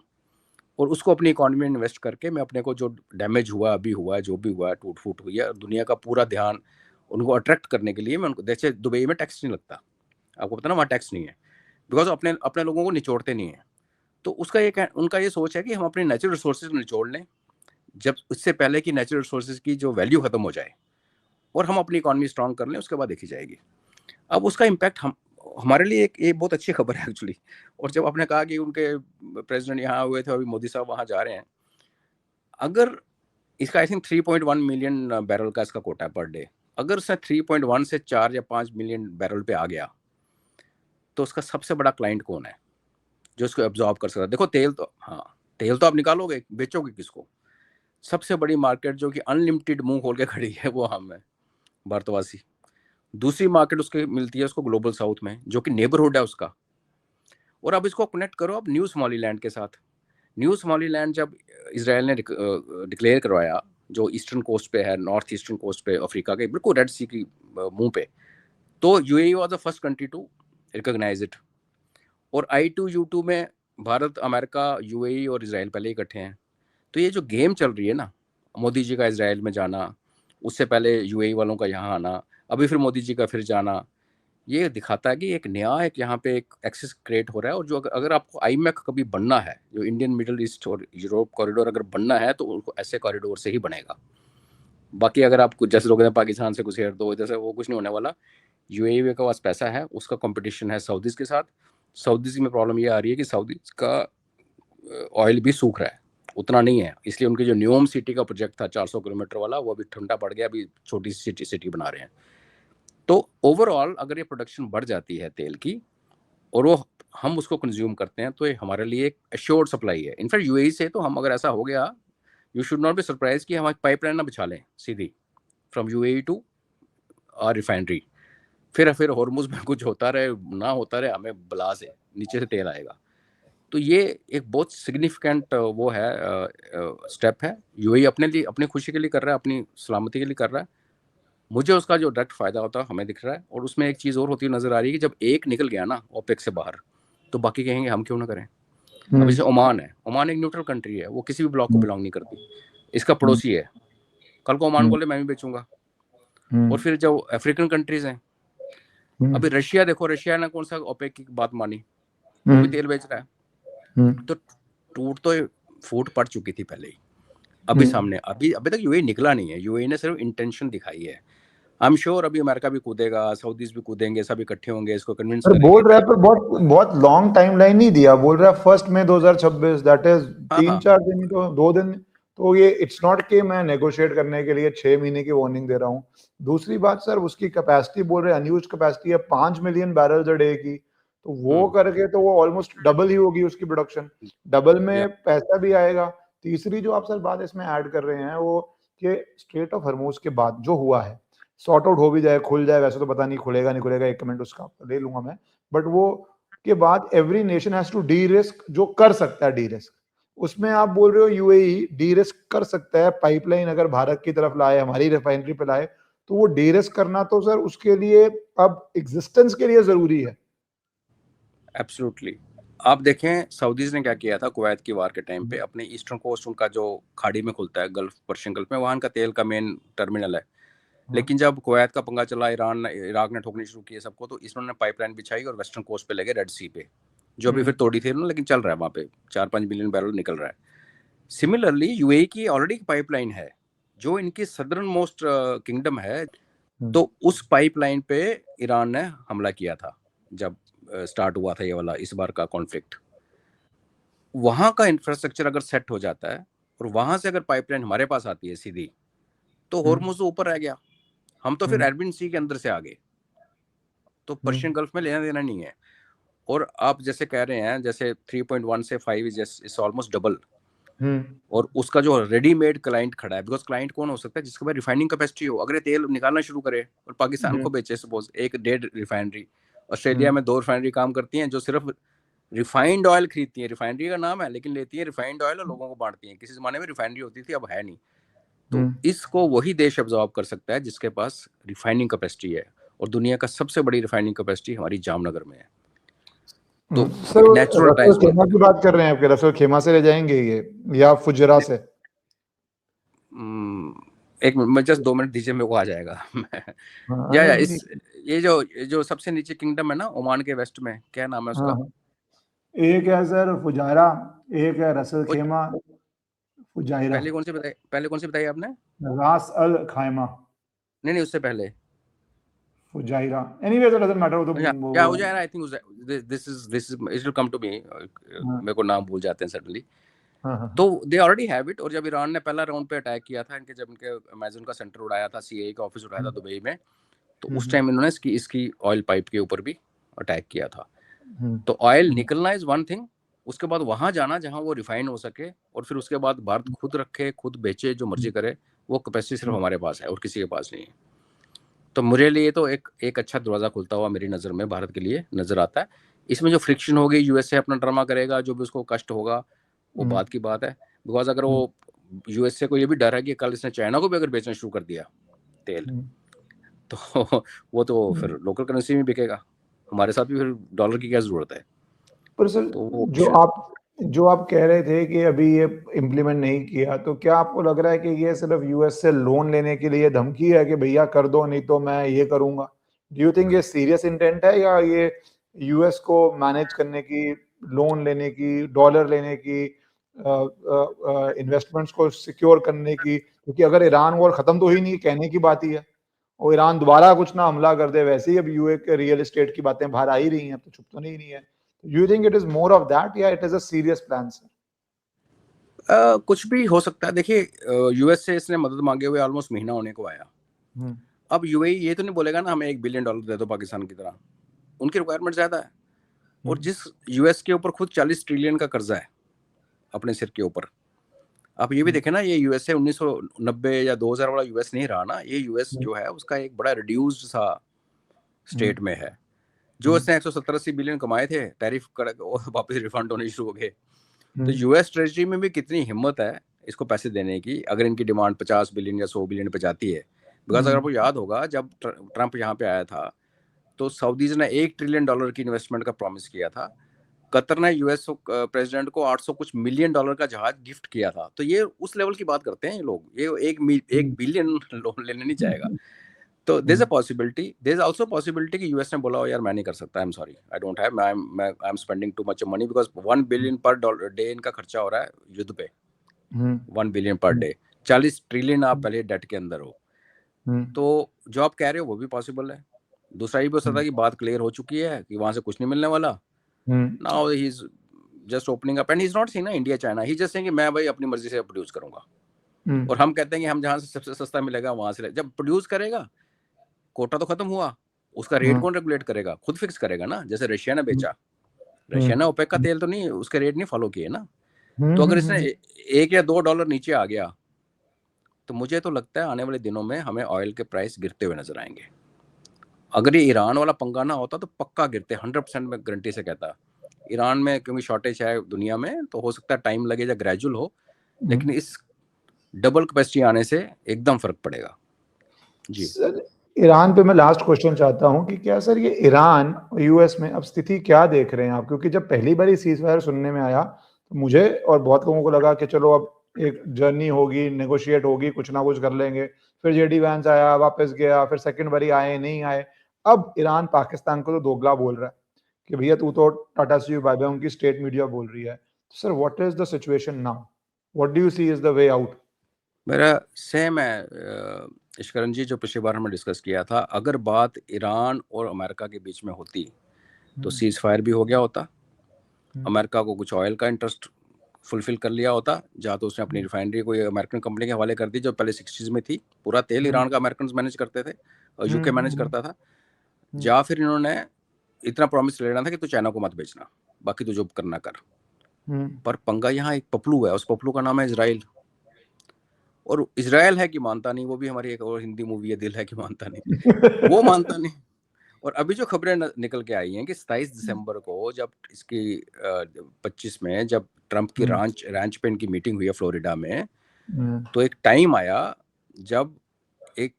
और उसको अपनी इकोनॉमी में इन्वेस्ट करके मैं अपने को जो डैमेज हुआ, अभी हुआ है, जो भी हुआ है, टूट फूट हुई है, दुनिया का पूरा ध्यान उनको अट्रैक्ट करने के लिए मैं उनको, जैसे दुबई में टैक्स नहीं लगता, आपको पता ना, वहाँ टैक्स नहीं है, बिकॉज अपने अपने लोगों को निचोड़ते नहीं है। तो उसका ये उनका ये सोच है कि हम अपने नेचुरल रिसोर्सेज निचोड़ लें, जब उससे पहले कि नेचुरल रिसोर्सेज की जो वैल्यू खत्म हो जाए और हम अपनी इकोनॉमी स्ट्रांग कर लें, उसके बाद देखी जाएगी। अब उसका इम्पैक्ट हमारे लिए एक बहुत अच्छी खबर है एक्चुअली। और जब आपने कहा कि उनके प्रेसिडेंट यहाँ हुए थे, अभी मोदी साहब वहाँ जा रहे हैं, अगर इसका आई थिंक 3.1 मिलियन बैरल का इसका कोटा है पर डे, अगर उसने 3.1 से 4 या 5 मिलियन बैरल पे आ गया, तो उसका सबसे बड़ा क्लाइंट कौन है जो इसको एब्जॉर्ब कर सकता है? देखो तेल तो, हाँ तेल तो आप निकालोगे, बेचोगे किसको? सबसे बड़ी मार्केट जो कि अनलिमिटेड मुंह खोल के खड़ी है वो हम है, भारतवासी। दूसरी मार्केट उसके मिलती है उसको ग्लोबल साउथ में, जो कि नेबरहुड है उसका। और अब इसको कनेक्ट करो अब न्यू सोमालीलैंड के साथ। न्यू सोमालीलैंड जब इजराइल ने डिक्लेयर करवाया, जो ईस्टर्न कोस्ट पे है, नॉर्थ ईस्टर्न कोस्ट पे अफ्रीका के बिल्कुल रेड सी की मुंह पे, तो UAE was the first country to recognise it. और I2U2 में भारत, अमेरिका, यूएई और इजराइल पहले इकट्ठे हैं। तो ये जो गेम चल रही है ना, मोदी जी का इजराइल में जाना, उससे पहले यूएई वालों का यहाँ आना, अभी फिर मोदी जी का फिर जाना, ये दिखाता है कि एक नया एक यहाँ पे एक एक्सेस क्रिएट हो रहा है। और जो अगर आपको आईमैक कभी बनना है, जो इंडियन मिडिल ईस्ट और यूरोप कॉरिडोर अगर बनना है, तो उनको ऐसे कॉरिडोर से ही बनेगा। बाकी अगर आप कुछ जैसे लोग हैं पाकिस्तान से कुछ हेर दो जैसे, वो कुछ नहीं होने वाला। यूएई के पास पैसा है, उसका कंपटीशन है सऊदीज के साथ। सऊदीज में प्रॉब्लम ये आ रही है कि सऊदीज का ऑयल भी सूख रहा है, उतना नहीं है, इसलिए उनकी जो न्यूम सिटी का प्रोजेक्ट था 400 किलोमीटर वाला, वो अभी ठंडा पड़ गया, अभी छोटी सी सिटी बना रहे हैं। तो ओवरऑल अगर ये प्रोडक्शन बढ़ जाती है तेल की और वो हम उसको कंज्यूम करते हैं, तो ये हमारे लिए एक एश्योर्ड सप्लाई है। इनफैक्ट यूएई से तो हम, अगर ऐसा हो गया, you should not be surprise कि हम पाइपलाइन ना बिछा लें सीधी from UAE to our refinery, फिर हॉर्मुज में कुछ होता रहे ना होता रहे, हमें बला से नीचे से तेल आएगा। तो ये एक बहुत सिग्निफिकेंट वो है स्टेप है। यूएई अपने लिए, अपनी खुशी के लिए कर रहा है, अपनी सलामती के लिए कर रहा है। मुझे उसका जो डायरेक्ट फायदा होता है हमें दिख रहा है। और उसमें एक चीज़ और होती है नजर आ रही है कि जब एक निकल गया ना ओपेक से बाहर, तो बाकी कहेंगे हम क्यों ना करें। अब जैसे ओमान है, ओमान एक न्यूट्रल कंट्री है, वो किसी भी ब्लॉक को बिलोंग नहीं करती, इसका पड़ोसी है, कल को ओमान बोले मैं भी बेचूंगा। और फिर जो अफ्रीकन कंट्रीज हैं, अभी रशिया देखो, रशिया ने कौन सा ओपेक की बात मानी, वो भी तेल बेच रहा है। तो टूट तो फूट पड़ चुकी थी पहले ही, अभी सामने, अभी तक यूएई निकला नहीं है। यूएई ने सिर्फ इंटेंशन दिखाई है। आई एम श्योर अभी अमेरिका भी कूदेगा, सऊदीज भी कूदेंगे, सब इकट्ठे होंगे, इसको कन्विंस करेंगे।
बोल रहा है पर बहुत लॉन्ग टाइमलाइन नहीं दिया, बोल रहा है 1 मई 2026, दैट इज 3-4 दिन, तो 2 दिन। तो ये इट्स नॉट कि मैं नेगोशिएट करने के लिए 6 महीने की वार्निंग दे रहा हूँ। दूसरी बात सर, उसकी कैपेसिटी बोल रहे हैं अनयूज कैपेसिटी है 5 मिलियन बैरल्स अ डे की, तो वो करके तो वो ऑलमोस्ट डबल ही होगी उसकी प्रोडक्शन, डबल में पैसा भी आएगा। तीसरी जो आप सर बात इसमें ऐड कर रहे हैं वो कि स्ट्रेट ऑफ हॉर्मुज के बाद जो हुआ है, सॉर्ट आउट हो भी जाए, खुल जाए, वैसे तो पता नहीं खुलेगा नहीं खुलेगा, एक कमेंट उसका ले लूंगा मैं, बट वो के बाद every nation has to derisk, जो कर सकता है डी रिस्क। उसमें आप बोल रहे हो यूएई डी रिस्क कर सकता है, पाइपलाइन अगर भारत की तरफ लाए, हमारी रिफाइनरी पे लाए, तो वो डीरिस्क करना तो सर उसके लिए अब एग्जिस्टेंस के लिए जरूरी है।
एब्सोल्युटली। आप देखें सऊदीज ने क्या किया था कुवैत की वार के टाइम पे, अपने ईस्टर्न कोस्ट उनका जो खाड़ी में खुलता है, गल्फ पर्शियन गल्फ में, वहाँ का तेल का मेन टर्मिनल है। लेकिन जब कुवैत का पंगा चला, इराक ने ठोकनी शुरू की सबको, तो इन्होंने पाइपलाइन बिछाई और वेस्टर्न कोस्ट पे लगे रेड सी पे, जो अभी फिर तोड़ी थी, लेकिन चल रहा है वहाँ पे, 4-5 बिलियन बैरल निकल रहा है। सिमिलरली यूएई की ऑलरेडी पाइपलाइन है जो इनकी सदर्न मोस्ट किंगडम है, तो उस पाइपलाइन पे ईरान ने हमला किया था जब स्टार्ट हुआ था ये वाला इस बार का कॉन्फ्लिक्ट। वहां का इंफ्रास्ट्रक्चर अगर सेट हो जाता है और वहां से अगर पाइपलाइन हमारे पास आती है सीधी, तो हॉर्मुज तो ऊपर रह गया, हम तो फिर अरबियन सी के अंदर से आ गए, तो पर्शियन गल्फ में लेना देना नहीं है। और आप जैसे कह रहे हैं, जैसे 3.1 से 5 इज ऑलमोस्ट डबल, और उसका जो रेडीमेड क्लाइंट खड़ा है, बिकॉज क्लाइंट कौन हो सकता है जिसके पास रिफाइनिंग कैपेसिटी हो, अगर ये तेल निकालना शुरू करे और पाकिस्तान को बेचे, सपोज 1-1.5 रिफाइनरी, ऑस्ट्रेलिया में 2 रिफाइनरी काम करती हैं जो सिर्फ रिफाइंड ऑयल खरीदती है, रिफाइनरी का नाम है लेकिन लेती है रिफाइंड ऑयल और लोगों को बांटती हैं। किसी जमाने में रिफाइनरी होती थी, अब है नहीं। तो इसको वही देश अब्जॉर्ब कर सकता है जिसके पास रिफाइनिंग कैपेसिटी है, और दुनिया का सबसे बड़ी रिफाइनिंग कैपेसिटी हमारी जामनगर में है। तो
सर
नेचुरल
रसल खेमा की बात कर रहे हैं, आपके रसल खेमा से ले जाएंगे ये या फुजरा से?
एक मिनट, जस्ट 2 मिनट दीजिए, मेरे को आ जाएगा। या इस ये जो सबसे नीचे किंगडम है ना ओमान के वेस्ट में, क्या नाम है उसका?
एक है सर फुजायरा, एक है रसल खेमा, फुजायरा।
पहले कौन सी बताई आपने?
रास अल खाइमा।
नहीं, उससे पहले
Fujairah. Anyways it doesn't matter, वो तो
क्या हो जाएगा। I think this is it will come to me, मेरे को नाम भूल जाते हैं सडनली। तो दे ऑलरेडी हैव इट। और जब ईरान ने पहला राउंड पे अटैक किया था इनके, जब इनके अमेज़न का सेंटर उड़ाया था, सीआईए का ऑफिस उड़ाया था दुबई में, तो उस टाइम इन्होंने इसकी ऑयल पाइप के ऊपर भी अटैक किया था। तो ऑयल निकलना इज वन थिंग, उसके बाद वहां जाना जहां वो रिफाइन हो सके, और फिर उसके बाद भारत खुद रखे, खुद बेचे, जो मर्जी करे, वो कैपेसिटी सिर्फ हमारे पास है और किसी के पास नहीं है। तो मेरे लिए तो एक अच्छा दरवाजा खुलता हुआ मेरी नज़र में भारत के लिए नजर आता है। इसमें जो फ्रिक्शन होगी, यूएसए अपना ड्रामा करेगा, जो भी उसको कष्ट होगा वो बात की बात है। बिकॉज अगर वो यूएसए को ये भी डर है कि कल इसने चाइना को भी अगर बेचना शुरू कर दिया तेल, तो वो तो फिर लोकल करेंसी में बिकेगा, हमारे साथ भी फिर डॉलर की क्या जरूरत है।
पर सर
तो
जो आप कह रहे थे कि अभी ये इम्प्लीमेंट नहीं किया, तो क्या आपको लग रहा है कि ये सिर्फ यूएस से लोन लेने के लिए धमकी है कि भैया कर दो नहीं तो मैं ये करूंगा? डू यू थिंक ये सीरियस इंटेंट है, या ये यूएस को मैनेज करने की, लोन लेने की, डॉलर लेने की, इन्वेस्टमेंट्स को सिक्योर करने की? क्योंकि अगर ईरान वॉर खत्म तो ही नहीं, कहने की बात ही है, और ईरान दोबारा कुछ ना हमला कर दे, वैसे ही अब यूए के रियल एस्टेट की बातें बाहर आ ही रही हैं, तो चुप तो नहीं है। You think it is more of that, या it is a serious plan, sir?
कुछ भी हो सकता है। देखिए, यूएस से इसने मदद मांगे हुए ऑलमोस्ट महीना होने को आया। अब यूएई ये तो नहीं बोलेगा ना हमें $1 बिलियन दे दो पाकिस्तान की तरह, उनकी रिक्वायरमेंट ज्यादा है। और जिस यूएस के ऊपर खुद 40 ट्रिलियन का कर्जा है अपने सिर के ऊपर, आप ये भी देखें ना, ये यूएसए 1990 या 2000 वाला यूएस नहीं रहा ना, ये यूएस जो है उसका एक बड़ा रिड्यूस्ड सा स्टेट में है। जो इसने 170-80 बिलियन कमाए थे, टैरिफ वापस रिफंड होने शुरू हो गए। तो यूएस ट्रेजरी में भी कितनी हिम्मत है इसको पैसे देने की, अगर इनकी डिमांड 50 बिलियन या 100 बिलियन पे जाती है। बिकॉज अगर आपको याद होगा, जब ट्रंप यहाँ पे आया था तो सऊदीज ने $1 ट्रिलियन की इन्वेस्टमेंट का प्रॉमिस किया था। कतर ने यूएस प्रेसिडेंट को 800 कुछ मिलियन डॉलर का जहाज गिफ्ट किया था। तो ये उस लेवल की बात करते हैं ये लोग, ये 1 बिलियन लोन लेने नहीं जाएगा। तो there is a possibility, there is also possibility कि यूएस ने बोला हो यार मैं नहीं कर सकता, I am sorry, I don't have, I am spending too much money, because 1 billion per day इनका खर्चा हो रहा है युद्ध पे। 1 बिलियन पर डे, 40 ट्रिलियन आप पहले डेट के अंदर हो। तो जो आप कह रहे हो वो भी पॉसिबल है। दूसरा ये भी हो सकता है कि बात क्लियर हो चुकी है कि वहां से कुछ नहीं मिलने वाला। Now he is just opening up and he is not saying ना इंडिया चाइना, ही जस्ट सेइंग कि मैं भाई अपनी मर्जी से प्रोड्यूस करूंगा। और हम कहते हैं कि हम जहां से सबसे सस्ता मिलेगा वहां से जब प्रोड्यूस करेगा, कोटा तो खत्म हुआ, उसका रेट कौन रेगुलेट करेगा? खुद फिक्स करेगा ना। जैसे रशिया ने बेचा, रशिया ने ओपेक का तेल तो नहीं, उसके रेट नहीं फॉलो किए ना। तो अगर इसने $1 या $2 नीचे आ गया, तो मुझे तो लगता है आने वाले दिनों में हमें ऑयल के प्राइस गिरते हुए नजर आएंगे। अगर ये ईरान वाला पंगा ना होता तो पक्का गिरते, 100% में गारंटी से कहता। ईरान में क्योंकि शॉर्टेज है दुनिया में, तो हो सकता है टाइम लगे या ग्रेजुअल हो, लेकिन इस डबल कैपेसिटी आने से एकदम फर्क पड़ेगा। जी।
सर ईरान पे मैं लास्ट क्वेश्चन चाहता हूं कि क्या सर ये ईरान और यूएस में अब स्थिति क्या देख रहे हैं आप, क्योंकि जब पहली बार सीज फायर सुनने में आया तो मुझे और बहुत लोगों को लगा कि चलो अब एक जर्नी होगी, नेगोशिएट होगी, कुछ ना कुछ कर लेंगे। फिर जेडी वैंस आया, वापस गया, फिर सेकंड बारी आए नहीं आए। अब ईरान पाकिस्तान को तो दोगला बोल रहा है कि भैया तू तो टाटा सी बाय बाय, उनकी स्टेट मीडिया बोल रही है। Sir what is the situation now, what do you see is the way out?
मेरा सेम है इश्करन जी, जो पिछली बार हमने डिस्कस किया था, अगर बात ईरान और अमेरिका के बीच में होती तो सीज फायर भी हो गया होता, अमेरिका को कुछ ऑयल का इंटरेस्ट फुलफिल कर लिया होता, जहाँ तो उसने अपनी रिफाइनरी कोई अमेरिकन कंपनी के हवाले कर दी जो पहले 60s में थी, पूरा तेल ईरान का अमेरिकन मैनेज करते थे और यूके मैनेज करता था, या फिर इन्होंने इतना प्रॉमिस लेना था कि तू चाइना को मत बेचना, बाकी तू जो करना कर। पर पंगा यहाँ एक पपलू है, उस पपलू का नाम है इजराइल। और इजराइल है कि मानता नहीं, वो भी हमारी एक और हिंदी मूवी है दिल है कि मानता नहीं, वो मानता नहीं। और अभी जो खबरें निकल के आई हैं कि 27 दिसंबर को जब इसकी 25 में जब ट्रंप की रैंच पे इनकी मीटिंग हुई है फ्लोरिडा में, तो एक टाइम आया जब एक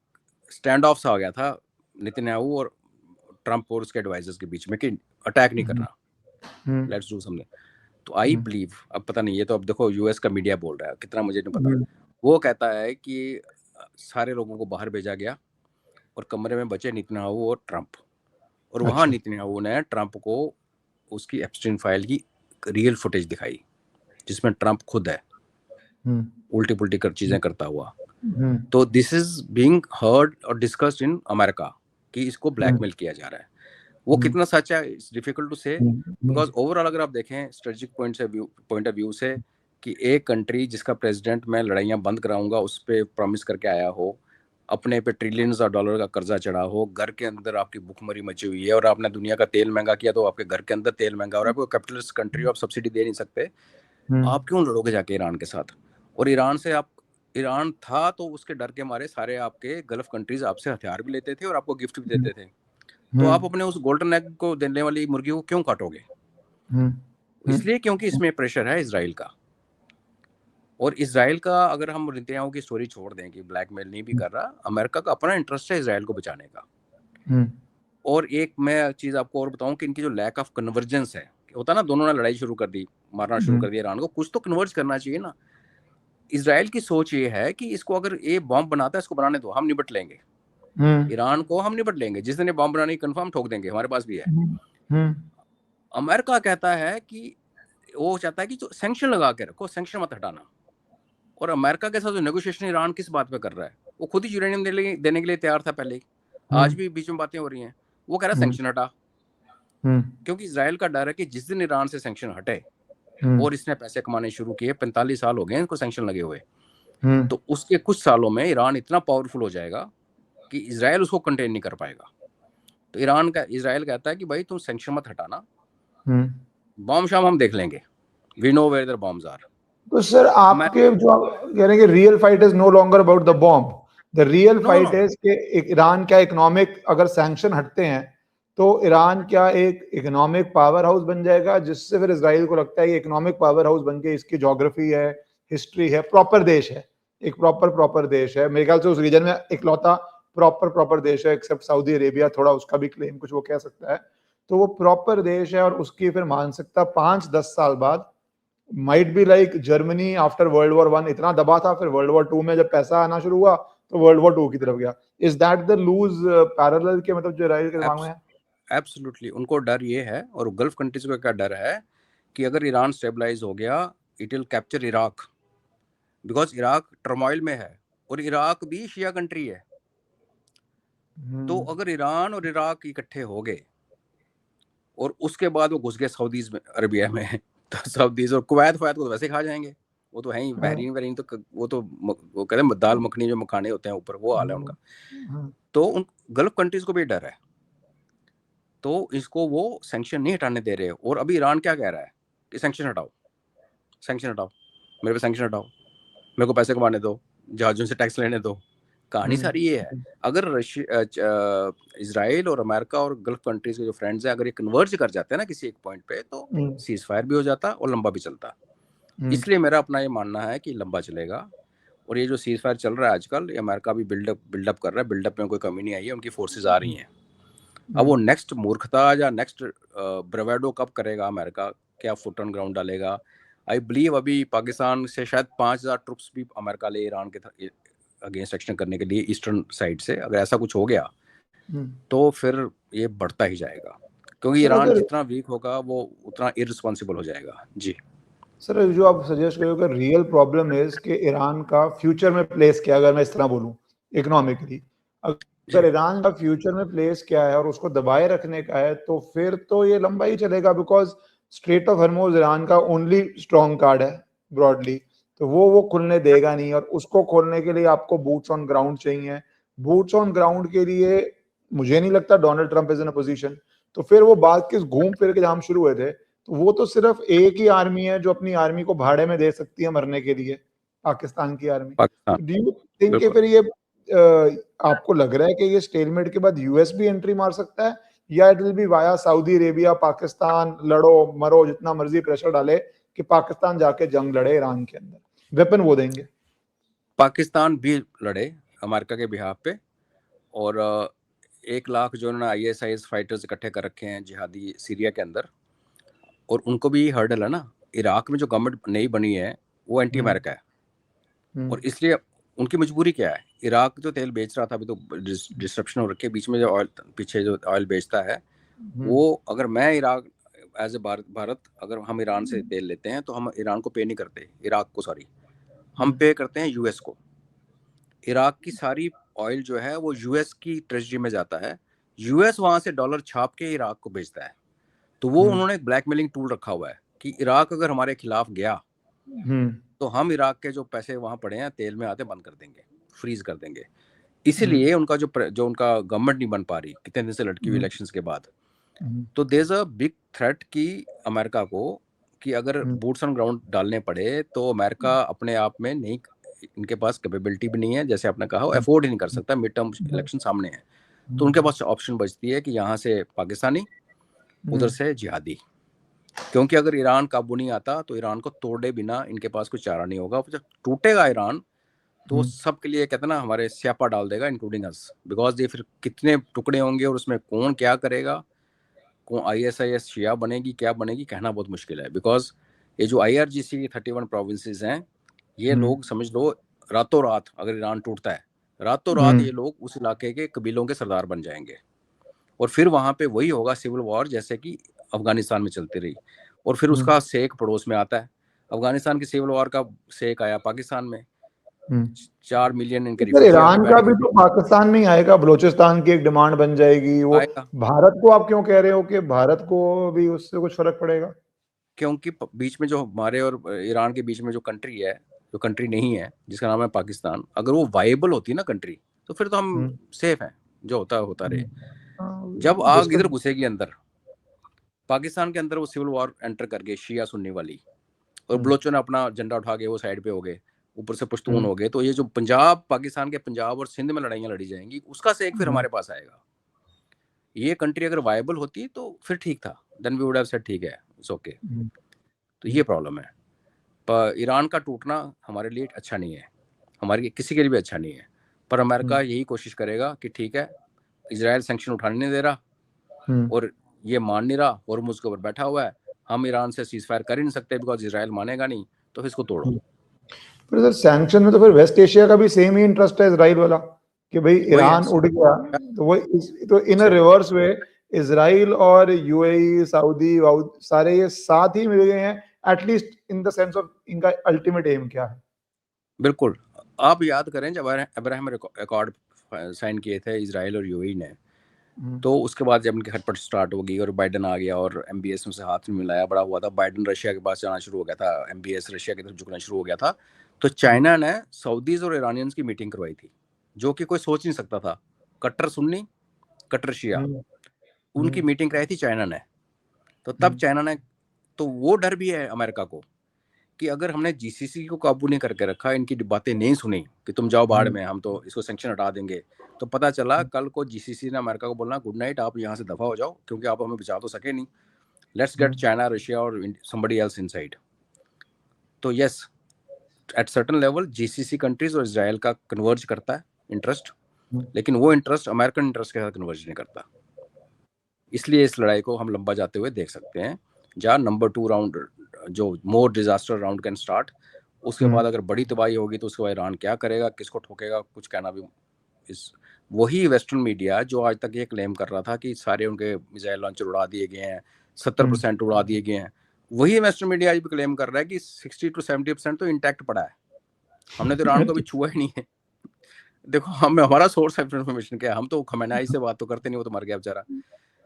स्टैंड ऑफ सा हो गया था नेतन्याहू और ट्रंप और उसके एडवाइजर्स के बीच में कि अटैक नहीं करना, लेट्स डू समथिंग। तो आई बिलीव, अब पता नहीं, ये तो अब देखो यूएस का मीडिया बोल रहा है, कितना मुझे नहीं पता, वो कहता है कि सारे लोगों को बाहर भेजा गया और कमरे में बचे नेतन्याहू और ट्रंप, और वहां नेतन्याहू ने ट्रंप को उसकी एप्स्टीन फाइल की रियल फुटेज दिखाई जिसमें ट्रंप खुद है उल्टी पुल्टी कर चीजें करता हुआ। तो दिस इज बीइंग हर्ड और डिस्कस्ड इन अमेरिका कि इसको ब्लैकमेल किया जा रहा है। वो कितना सच है इट्स डिफिकल्ट टू से, बिकॉज ओवरऑल अगर आप देखें स्ट्रेटेजिक पॉइंट ऑफ व्यू से कि एक कंट्री जिसका प्रेसिडेंट मैं लड़ाइयाँ बंद कराऊंगा उस पर प्रॉमिस करके आया हो, अपने पे ट्रिलियंस ऑफ डॉलर का कर्जा चढ़ा हो, घर के अंदर आपकी भूखमरी मची हुई है और आपने दुनिया का तेल महंगा किया तो आपके घर के अंदर तेल महंगा हो रहा है, आपको कैपिटलिस्ट कंट्री आप सब्सिडी दे नहीं सकते, आप क्यों लड़ोगे जाके ईरान के साथ? और ईरान से आप, ईरान था तो उसके डर के मारे सारे आपके गल्फ कंट्रीज आपसे हथियार भी लेते थे और आपको गिफ्ट भी देते थे, तो आप अपने उस गोल्डन एग को देने वाली मुर्गी को क्यों काटोगे? इसलिए क्योंकि इसमें प्रेशर है इजराइल का। और इजराइल का अगर हम नेतन्याहू की स्टोरी छोड़ दें कि ब्लैकमेल नहीं भी कर रहा, अमेरिका का अपना इंटरेस्ट है इजराइल को बचाने का। और एक मैं चीज आपको और बताऊं कि इनकी जो लैक ऑफ कन्वर्जेंस है, होता ना, दोनों ने लड़ाई शुरू कर दी, मारना शुरू कर दिया ईरान को, कुछ तो कन्वर्ज करना चाहिए ना। इजराइल की सोच ये है कि इसको अगर ये बॉम्ब बनाता है इसको बनाने दो, हम निपट लेंगे ईरान को, हम निपट लेंगे, जिस दिन ये बॉम्ब बनाने की कंफर्म ठोक देंगे, हमारे पास भी है। अमेरिका कहता है कि वो चाहता है कि जो सैंक्शन लगा के रखो, सैंक्शन मत हटाना। और अमेरिका के साथ जो नेगोशिएशन ईरान किस बात पे कर रहा है, वो खुद ही यूरेनियम देने के लिए तैयार था पहले ही, आज भी बीच में बातें हो रही हैं, वो कह रहा है सैंक्शन हटा, क्योंकि इजराइल का डर है कि जिस दिन ईरान से सैंक्शन हटे और इसने पैसे कमाने शुरू किए, 45 साल हो गए इनको सैंक्शन लगे हुए, तो उसके कुछ सालों में ईरान इतना पावरफुल हो जाएगा कि इजराइल उसको कंटेन नहीं कर पाएगा। तो इजराइल कहता है कि भाई तुम सैंक्शन मत हटाना, बॉम्ब शाम हम देख लेंगे, we know where their bombs are.
तो सर आपके जो कह रहे हैं कि real fight is no longer about the bomb, the real fight is कि ईरान क्या इकोनॉमिक, अगर सैंक्शन हटते हैं तो ईरान क्या एक इकोनॉमिक पावर हाउस बन जाएगा, जिससे फिर इजराइल को लगता है कि इकोनॉमिक पावर हाउस बन के इसकी ज्योग्राफी है, हिस्ट्री है, प्रॉपर देश है, एक प्रॉपर देश है, मेरे ख्याल से उस रीजन में इकलौता प्रॉपर देश है, एक्सेप्ट सऊदी अरेबिया, थोड़ा उसका भी क्लेम कुछ वो कह सकता है, तो वो प्रॉपर देश है। और उसकी फिर मानसिकता 5-10 साल बाद might be like Germany after world war 1, इतना दबा था, फिर वर्ल्ड वॉर 2 में जब पैसा आना शुरू हुआ तो वर्ल्ड वॉर 2 की तरफ गया। Is that the loose parallel के मतलब जो इजराइल के दिमाग में है?
एब्सोल्युटली, उनको डर ये है, और गल्फ कंट्रीज को क्या डर है कि अगर ईरान स्टेबलाइज हो गया, it will capture Iraq, because Iraq turmoil में है और इराक भी शिया कंट्री है। तो अगर ईरान और इराक इकट्ठे हो गए और उसके बाद वो घुस गए सऊदी अरबिया में, तो सऊदीज और कुवैत को तो वैसे खा जाएंगे, वो तो है ही, बहरीन तो वो कहते हैं दाल मखनी जो मखाने होते हैं ऊपर, वो हाल है उनका। तो उन गल्फ कंट्रीज को भी डर है, तो इसको वो सैंक्शन नहीं हटाने दे रहे। और अभी ईरान क्या कह रहा है कि सैंक्शन हटाओ, मेरे पे सैंक्शन हटाओ, मेरे को पैसे कमाने दो, जहाजों से टैक्स लेने दो। कहानी सारी ये है, अगर इजराइल और अमेरिका और गल्फ कंट्रीज के जो फ्रेंड्स हैं, अगर ये कन्वर्ज कर जाते हैं ना किसी एक पॉइंट पे, तो सीज फायर भी हो जाता और लंबा भी चलता। इसलिए मेरा अपना ये मानना है कि लंबा चलेगा और ये जो सीज फायर चल रहा है आजकल, ये अमेरिका भी बिल्डअप कर रहा है, बिल्डअप में कोई कमी नहीं आई है, उनकी फोर्सेज आ रही हैं। अब वो नेक्स्ट मूर्खता या नेक्स्ट ब्रेवेडो कब करेगा अमेरिका, क्या फुट ऑन ग्राउंड डालेगा? आई बिलीव अभी पाकिस्तान से शायद 5,000 ट्रुप्स भी अमेरिका ले ईरान के अगेंस्ट एक्शन करने के लिए ईस्टर्न साइड से। अगर ऐसा कुछ हो गया तो फिर ये बढ़ता ही जाएगा, क्योंकि ईरान जितना वीक होगा वो उतना इररिस्पॉन्सिबल हो जाएगा। जी
सर, जो आप सजेस्ट कर रहे हो कि रियल प्रॉब्लम इज कि ईरान का फ्यूचर में प्लेस क्या, अगर मैं इस तरह बोलूं इकोनॉमिकली, अगर ईरान का फ्यूचर में प्लेस क्या है और उसको दबाए रखने का है, तो फिर तो ये लंबा ही चलेगा, बिकॉज स्ट्रेट ऑफ हर्मुज ईरान का ओनली स्ट्रॉन्ग कार्ड है ब्रॉडली, तो वो खुलने देगा नहीं, और उसको खोलने के लिए आपको बूट्स ऑन ग्राउंड चाहिए। बूट्स ऑन ग्राउंड के लिए मुझे नहीं लगता Donald Trump is in a position. तो फिर वो बात किस घूम फिर के जहां शुरू हुए थे, तो वो तो सिर्फ एक ही आर्मी है जो अपनी आर्मी को भाड़े में दे सकती है मरने के लिए, पाकिस्तान की army.
Pakistan
do you think कि फिर ये आपको लग रहा है कि ये स्टेलमेट के बाद यूएस भी एंट्री मार सकता है, या it will B via Saudi Arabia, Pakistan लड़ो मरो जितना मर्जी प्रेशर डाले कि पाकिस्तान जाके जंग लड़े ईरान के अंदर, वेपन वो देंगे?
पाकिस्तान भी लड़े अमेरिका के बिहाफ पे, और 1 लाख जो उन्होंने ISIS फाइटर्स इकट्ठे कर रखे हैं जिहादी सीरिया के अंदर, और उनको भी हर्डल है ना। इराक में जो गवर्नमेंट नई बनी है वो एंटी अमेरिका है, और इसलिए उनकी मजबूरी क्या है, इराक जो तेल बेच रहा था, अभी तो डिस्ट्रप्शन हो रखे बीच में, जो ऑयल पीछे जो ऑयल बेचता है वो, अगर मैं इराक एज ए भारत अगर हम ईरान से तेल लेते हैं तो हम ईरान को पे नहीं करते, इराक को सॉरी, हम पे करते हैं यूएस को। इराक की सारी ऑयल जो है वो यूएस की ट्रेजरी में जाता है, यूएस वहां से डॉलर छाप के इराक को बेचता है। तो वो उन्होंने एक ब्लैकमेलिंग टूल रखा हुआ है कि इराक अगर हमारे खिलाफ गया तो हम इराक के जो पैसे वहां पड़े हैं तेल में आते बंद कर देंगे, फ्रीज कर देंगे। इसीलिए उनका जो उनका गवर्नमेंट नहीं बन पा रही कितने दिन से लटकी हुई इलेक्शंस के बाद। तो there is a big threat कि अमेरिका को, कि अगर बूट्स ऑन ग्राउंड डालने पड़े तो अमेरिका अपने आप में नहीं, इनके पास कैपेबिलिटी भी नहीं है, जैसे आपने कहा, अफोर्ड ही नहीं कर सकता, मिड टर्म इलेक्शन सामने है। तो उनके पास ऑप्शन बचती है कि यहाँ से पाकिस्तानी, उधर से जिहादी, क्योंकि अगर ईरान काबू नहीं आता तो ईरान को तोड़े बिना इनके पास कोई चारा नहीं होगा। जब टूटेगा ईरान तो सबके लिए कहते हैं ना, हमारे स्यापा डाल देगा, इंक्लूडिंग अस, बिकॉज ये फिर कितने टुकड़े होंगे और उसमें कौन क्या करेगा, कौन ISIS शिया बनेगी, क्या बनेगी, कहना बहुत मुश्किल है। बिकॉज ये जो IRGC 31 प्रोविंसेस हैं, ये लोग समझ लो रातों रात, अगर ईरान टूटता है रातों रात ये लोग उस इलाके के कबीलों के सरदार बन जाएंगे, और फिर वहां पे वही होगा सिविल वॉर जैसे कि अफगानिस्तान में चलती रही, और फिर उसका सेक पड़ोस में आता है। अफगानिस्तान की सिविल वॉर का सेक आया पाकिस्तान में, 4 मिलियन इनके रिफ्यूजी आके
ईरान
बैठ
का
गए।
भी तो पाकिस्तान में ही आएगा, बलूचिस्तान की एक डिमांड बन जाएगी वो।
आएगा,
भारत को आप क्यों कह रहे हो कि भारत को भी उससे कुछ फर्क पड़ेगा?
क्योंकि बीच में जो हमारे और ईरान के बीच में जो कंट्री है, जो कंट्री नहीं है जिसका नाम है पाकिस्तान, अगर वो वाइबल होती ना कंट्री, तो फिर तो हम सेफ हैं, जो होता रहे। जब आग इधर घुसेगी अंदर, पाकिस्तान के अंदर वो सिविल वॉर एंटर कर गए शिया सुन्नी वाली, और बलोचों ने अपना झंडा उठा के वो साइड पे हो गए, ऊपर से पश्तून हो गए, तो ये जो पंजाब, पाकिस्तान के पंजाब और सिंध में लड़ाइयां लड़ी जाएंगी, उसका सेक फिर हमारे पास आएगा। ये कंट्री अगर वायबल होती तो फिर ठीक था, then we would have said ठीक है, इट्स ओके। तो ये प्रॉब्लम है, पर ईरान का टूटना हमारे लिए अच्छा नहीं है, हमारे किसी के लिए भी अच्छा नहीं है। पर अमेरिका यही कोशिश करेगा कि ठीक है, इजराइल सैंक्शन उठाने नहीं दे रहा और ये मान नहीं रहा, होर्मुज के ऊपर बैठा हुआ है, हम ईरान से सीज फायर कर ही नहीं सकते बिकॉज इजराइल मानेगा नहीं, तो फिर इसको तोड़ो।
फिर सर सैंक्शन में तो फिर वेस्ट एशिया का भी सेम ही इंटरेस्ट है इजराइल वाला, कि भाई ईरान उड़ गया तो वो तो इन रिवर्स वे इजराइल और UAE सऊदी सारे ये साथ ही मिल गए हैं, at least in the sense of इनका अल्टीमेट एम क्या है।
बिल्कुल, आप याद करें जब अब्राहम अकॉर्ड साइन किए थे इजराइल और UAE ने, तो उसके बाद जब इनकी खटपट स्टार्ट होगी और बाइडन आ गया और MBS में से हाथ में मिलाया बड़ा हुआ था, बाइडन रशिया के पास जाना शुरू हो गया था, MBS रशिया की तरफ झुकना शुरू हो गया था, तो चाइना ने सऊदीज और ईरानियंस की मीटिंग करवाई थी, जो कि कोई सोच नहीं सकता था। कट्टर सुन्नी, कट्टर शिया, उनकी मीटिंग कराई थी चाइना ने। तो तब चाइना ने, तो वो डर भी है अमेरिका को कि अगर हमने GCC को काबू नहीं करके रखा, इनकी बातें नहीं सुनी कि तुम जाओ बाढ़ में, हम तो इसको सैंक्शन हटा देंगे, तो पता चला कल को GCC ने अमेरिका को बोलना गुड नाइट, आप यहाँ से दफा हो जाओ, क्योंकि आप हमें बचा तो सके नहीं, लेट्स गेट चाइना, रशिया और somebody else inside। तो yes, at certain level GCC countries और इजराइल का कन्वर्ज करता है इंटरेस्ट, लेकिन वो इंटरेस्ट अमेरिकन इंटरेस्ट के साथ कन्वर्ज नहीं करता। इसलिए इस लड़ाई को हम लंबा जाते हुए देख सकते हैं, जहाँ नंबर 2 राउंड जो मोर डिजास्टर राउंड कैन स्टार्ट, उसके बाद अगर बड़ी तबाही होगी तो उसके बाद ईरान क्या करेगा, किसको ठोकेगा, कुछ कहना भी इस वही वेस्टर्न मीडिया जो आज तक ये क्लेम कर रहा था कि सारे उनके मिसाइल लॉन्चर उड़ा दिए गए हैं, 70% उड़ा दिए गए हैं, वही वेस्टर्न मीडिया आज भी क्लेम कर रहा है कि 60 to 70% तो इंटैक्ट पड़ा है, हमने तो ईरान को भी छुआ ही नहीं है। देखो हमारा सोर्स ऑफ इंफॉर्मेशन क्या है, हम तो खमेनाई से बात तो करते नहीं, वो तो मर गया बेचारा।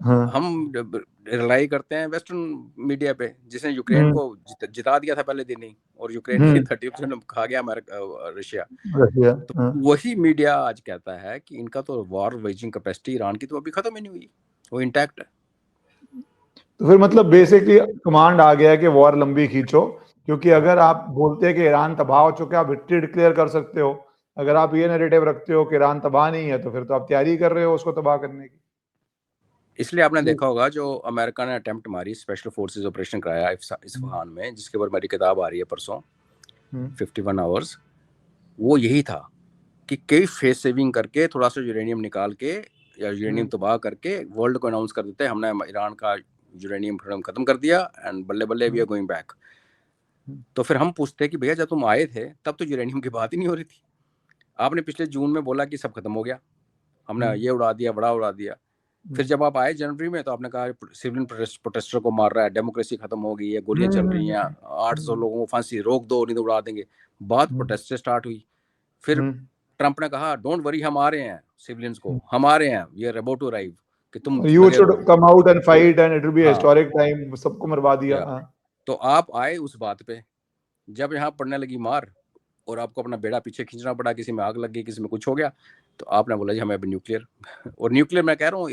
हम रिलाई करते हैं वेस्टर्न मीडिया पे, जिसने यूक्रेन को जिता दिया था पहले दिन ही, और यूक्रेन की 30% खा गया रशिया। तो वही मीडिया आज कहता है कि इनका तो वॉर वेजिंग कैपेसिटी ईरान की तो अभी खत्म ही नहीं हुई, वो इंटैक्ट है।
तो फिर मतलब बेसिकली कमांड आ गया है कि वॉर लंबी खींचो, क्योंकि अगर आप बोलते हैं कि ईरान तबाह हो चुका है, आप विक्ट्री डिक्लेयर कर सकते हो। अगर आप ये नैरेटिव रखते हो कि ईरान तबाह नहीं है, तो फिर तो आप तैयारी कर रहे हो उसको तबाह करने की।
इसलिए आपने देखा होगा जो अमेरिका ने अटेम्प्ट मारी, स्पेशल फोर्सेस ऑपरेशन कराया इस्फहान में, जिसके ऊपर मेरी किताब आ रही है परसों, 51 आवर्स, वो यही था कि कई फेस सेविंग करके थोड़ा सा यूरेनियम निकाल के या यूरेनियम तबाह करके वर्ल्ड को अनाउंस कर देते हैं हमने ईरान का यूरेनियम खत्म कर दिया एंड बल्ले बल्ले वी आर गोइंग बैक। तो फिर हम पूछते कि भैया जब तुम आए थे तब तो यूरेनियम की बात ही नहीं हो रही थी, आपने पिछले जून में बोला कि सब खत्म हो गया, हमने ये उड़ा दिया, बड़ा उड़ा दिया। फिर जब आप आए जनवरी में तो आपने कहा सिविलियन प्रोटेस्टर को मार रहा है, डेमोक्रेसी खत्म हो गई है, गोलियां चल रही हैं, 800 लोगों को फांसी, रोक दो नहीं तो उड़ा देंगे। बात प्रोटेस्ट से स्टार्ट हुई, फिर ट्रंप ने कहा डोंट वरी हम आ रहे हैं, सिविलियंस को हम आ रहे हैं, we are about to arrive, कि तुम
you should come out and fight and it will be historic time, सबको मरवा दिया।
तो आप आए उस बात पे, जब यहाँ पड़ने लगी मार और आपको अपना बेड़ा पीछे खींचना पड़ा, किसी में आग लग गई, किसी में कुछ हो गया, तो आपने बोला जी हमें अभी न्यूक्लियर और न्यूक्लियर मैं कह रहा हूँ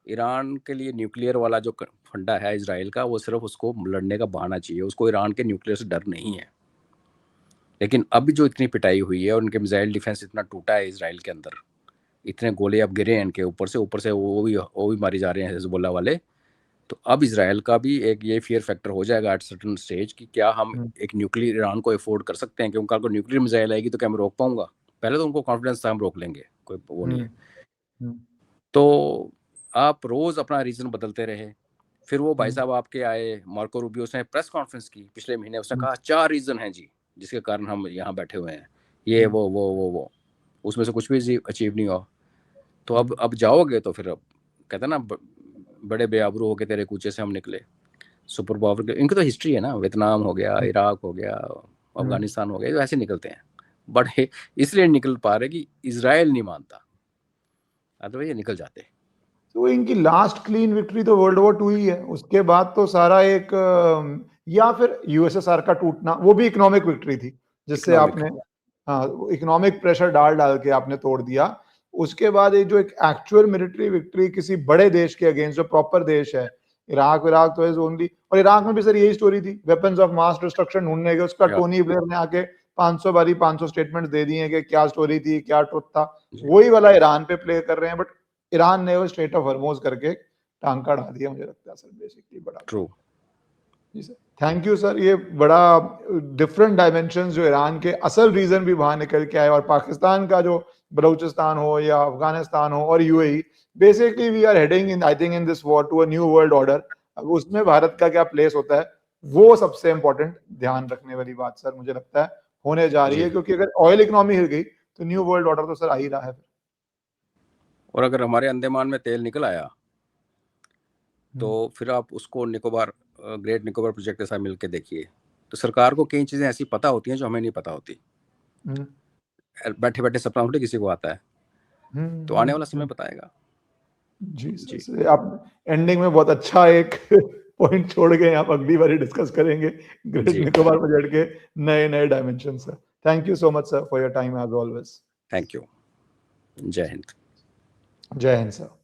ईरान के लिए न्यूक्लियर वाला जो फंडा है इजराइल का, वो सिर्फ उसको लड़ने का बहाना चाहिए, उसको ईरान के न्यूक्लियर से डर नहीं है। लेकिन अब जो इतनी पिटाई हुई है और उनके मिसाइल डिफेंस इतना टूटा है इजराइल के अंदर, इतने गोले अब गिरे हैं इनके ऊपर से वो भी मारी जा रहे हैं हिजबुल्लाह वाले, तो अब इजराइल का भी एक ये फियर फैक्टर हो जाएगा एट सर्टेन स्टेज कि क्या हम एक न्यूक्लियर ईरान को अफोर्ड कर सकते हैं, क्योंकि उनको न्यूक्लियर मिसाइल आएगी तो क्या मैं रोक पाऊंगा? पहले तो उनको कॉन्फिडेंस था हम रोक लेंगे, कोई वो नहीं है। तो आप रोज अपना रीजन बदलते रहे। फिर वो भाई साहब आपके आए, मार्को रूबियो, उसने प्रेस कॉन्फ्रेंस की पिछले महीने, उसने कहा 4 रीजन हैं जी जिसके कारण हम यहाँ बैठे हुए हैं, ये वो उसमें से कुछ भी अचीव नहीं हुआ। तो अब जाओगे तो फिर अब कहते हैं ना बड़े बेआबरू होके तेरे कूचे से हम निकले, सुपर पावर के, इनकी तो हिस्ट्री है ना, वियतनाम हो गया, इराक हो गया, अफगानिस्तान हो गया, तो ऐसे निकलते हैं, बट इसलिए निकल पा रहे कि इजराइल नहीं मानता, अदरवाइज ये निकल जाते।
तो इनकी लास्ट क्लीन विक्ट्री तो वर्ल्ड वॉर 2 ही है, उसके बाद तो सारा एक या फिर यूएसएसआर का टूटना, वो भी इकोनॉमिक विक्ट्री थी, जिससे आपने इकोनॉमिक प्रेशर डाल के आपने तोड़ दिया। उसके बाद ये जो एक एक्चुअल मिलिट्री विक्ट्री किसी बड़े देश के अगेंस्ट, जो प्रॉपर देश है, इराक तो इज ओनली, और इराक में भी सर यही स्टोरी थी, वेपन्स ऑफ मास डिस्ट्रक्शन ढूंढने के, उसका टोनी ब्लेयर ने आके 500 बारी 500 स्टेटमेंट्स दे दिए कि क्या स्टोरी थी, क्या ट्रुथ था, वही वाला ईरान पे प्ले कर रहे हैं, बट ईरान ने वो स्ट्रेट ऑफ हॉर्मोज करके टांका डाल दिया, मुझे लगता है सर बेसिकली बड़ा
ट्रू।
जी सर, थैंक यू सर, ये बड़ा डिफरेंट डायमेंशंस जो ईरान के असल रीजन भी बाहर निकल के आए, और पाकिस्तान का जो बलूचिस्तान हो या अफगानिस्तान हो और UAE, basically we are heading in, I think in this war to a new world order. अब उसमें भारत का क्या प्लेस होता है, वो सबसे इंपॉर्टेंट ध्यान रखने वाली बात सर मुझे लगता है होने जा रही है, क्योंकि अगर ऑयल इकोनॉमी हिल गई तो न्यू वर्ल्ड ऑर्डर तो सर आ ही रहा है।
और अगर हमारे अंडमान में तेल निकल आया तो फिर आप उसको निकोबार, ग्रेट निकोबार प्रोजेक्ट के साथ मिलकर देखिए, तो सरकार को कई चीजें ऐसी पता होती हैं जो हमें नहीं पता होती, बैठे बैठे सपना थोड़ी किसी को आता है, तो आने वाला समय बताएगा।
जी सर, आप एंडिंग में बहुत अच्छा एक पॉइंट छोड़ गए, आप अगली बार डिस्कस करेंगे ग्रेट निकोबार प्रोजेक्ट के नए dimension sir. Thank you so much sir for your time as always.
Thank you. जय हिंद।
जय हिंद सर।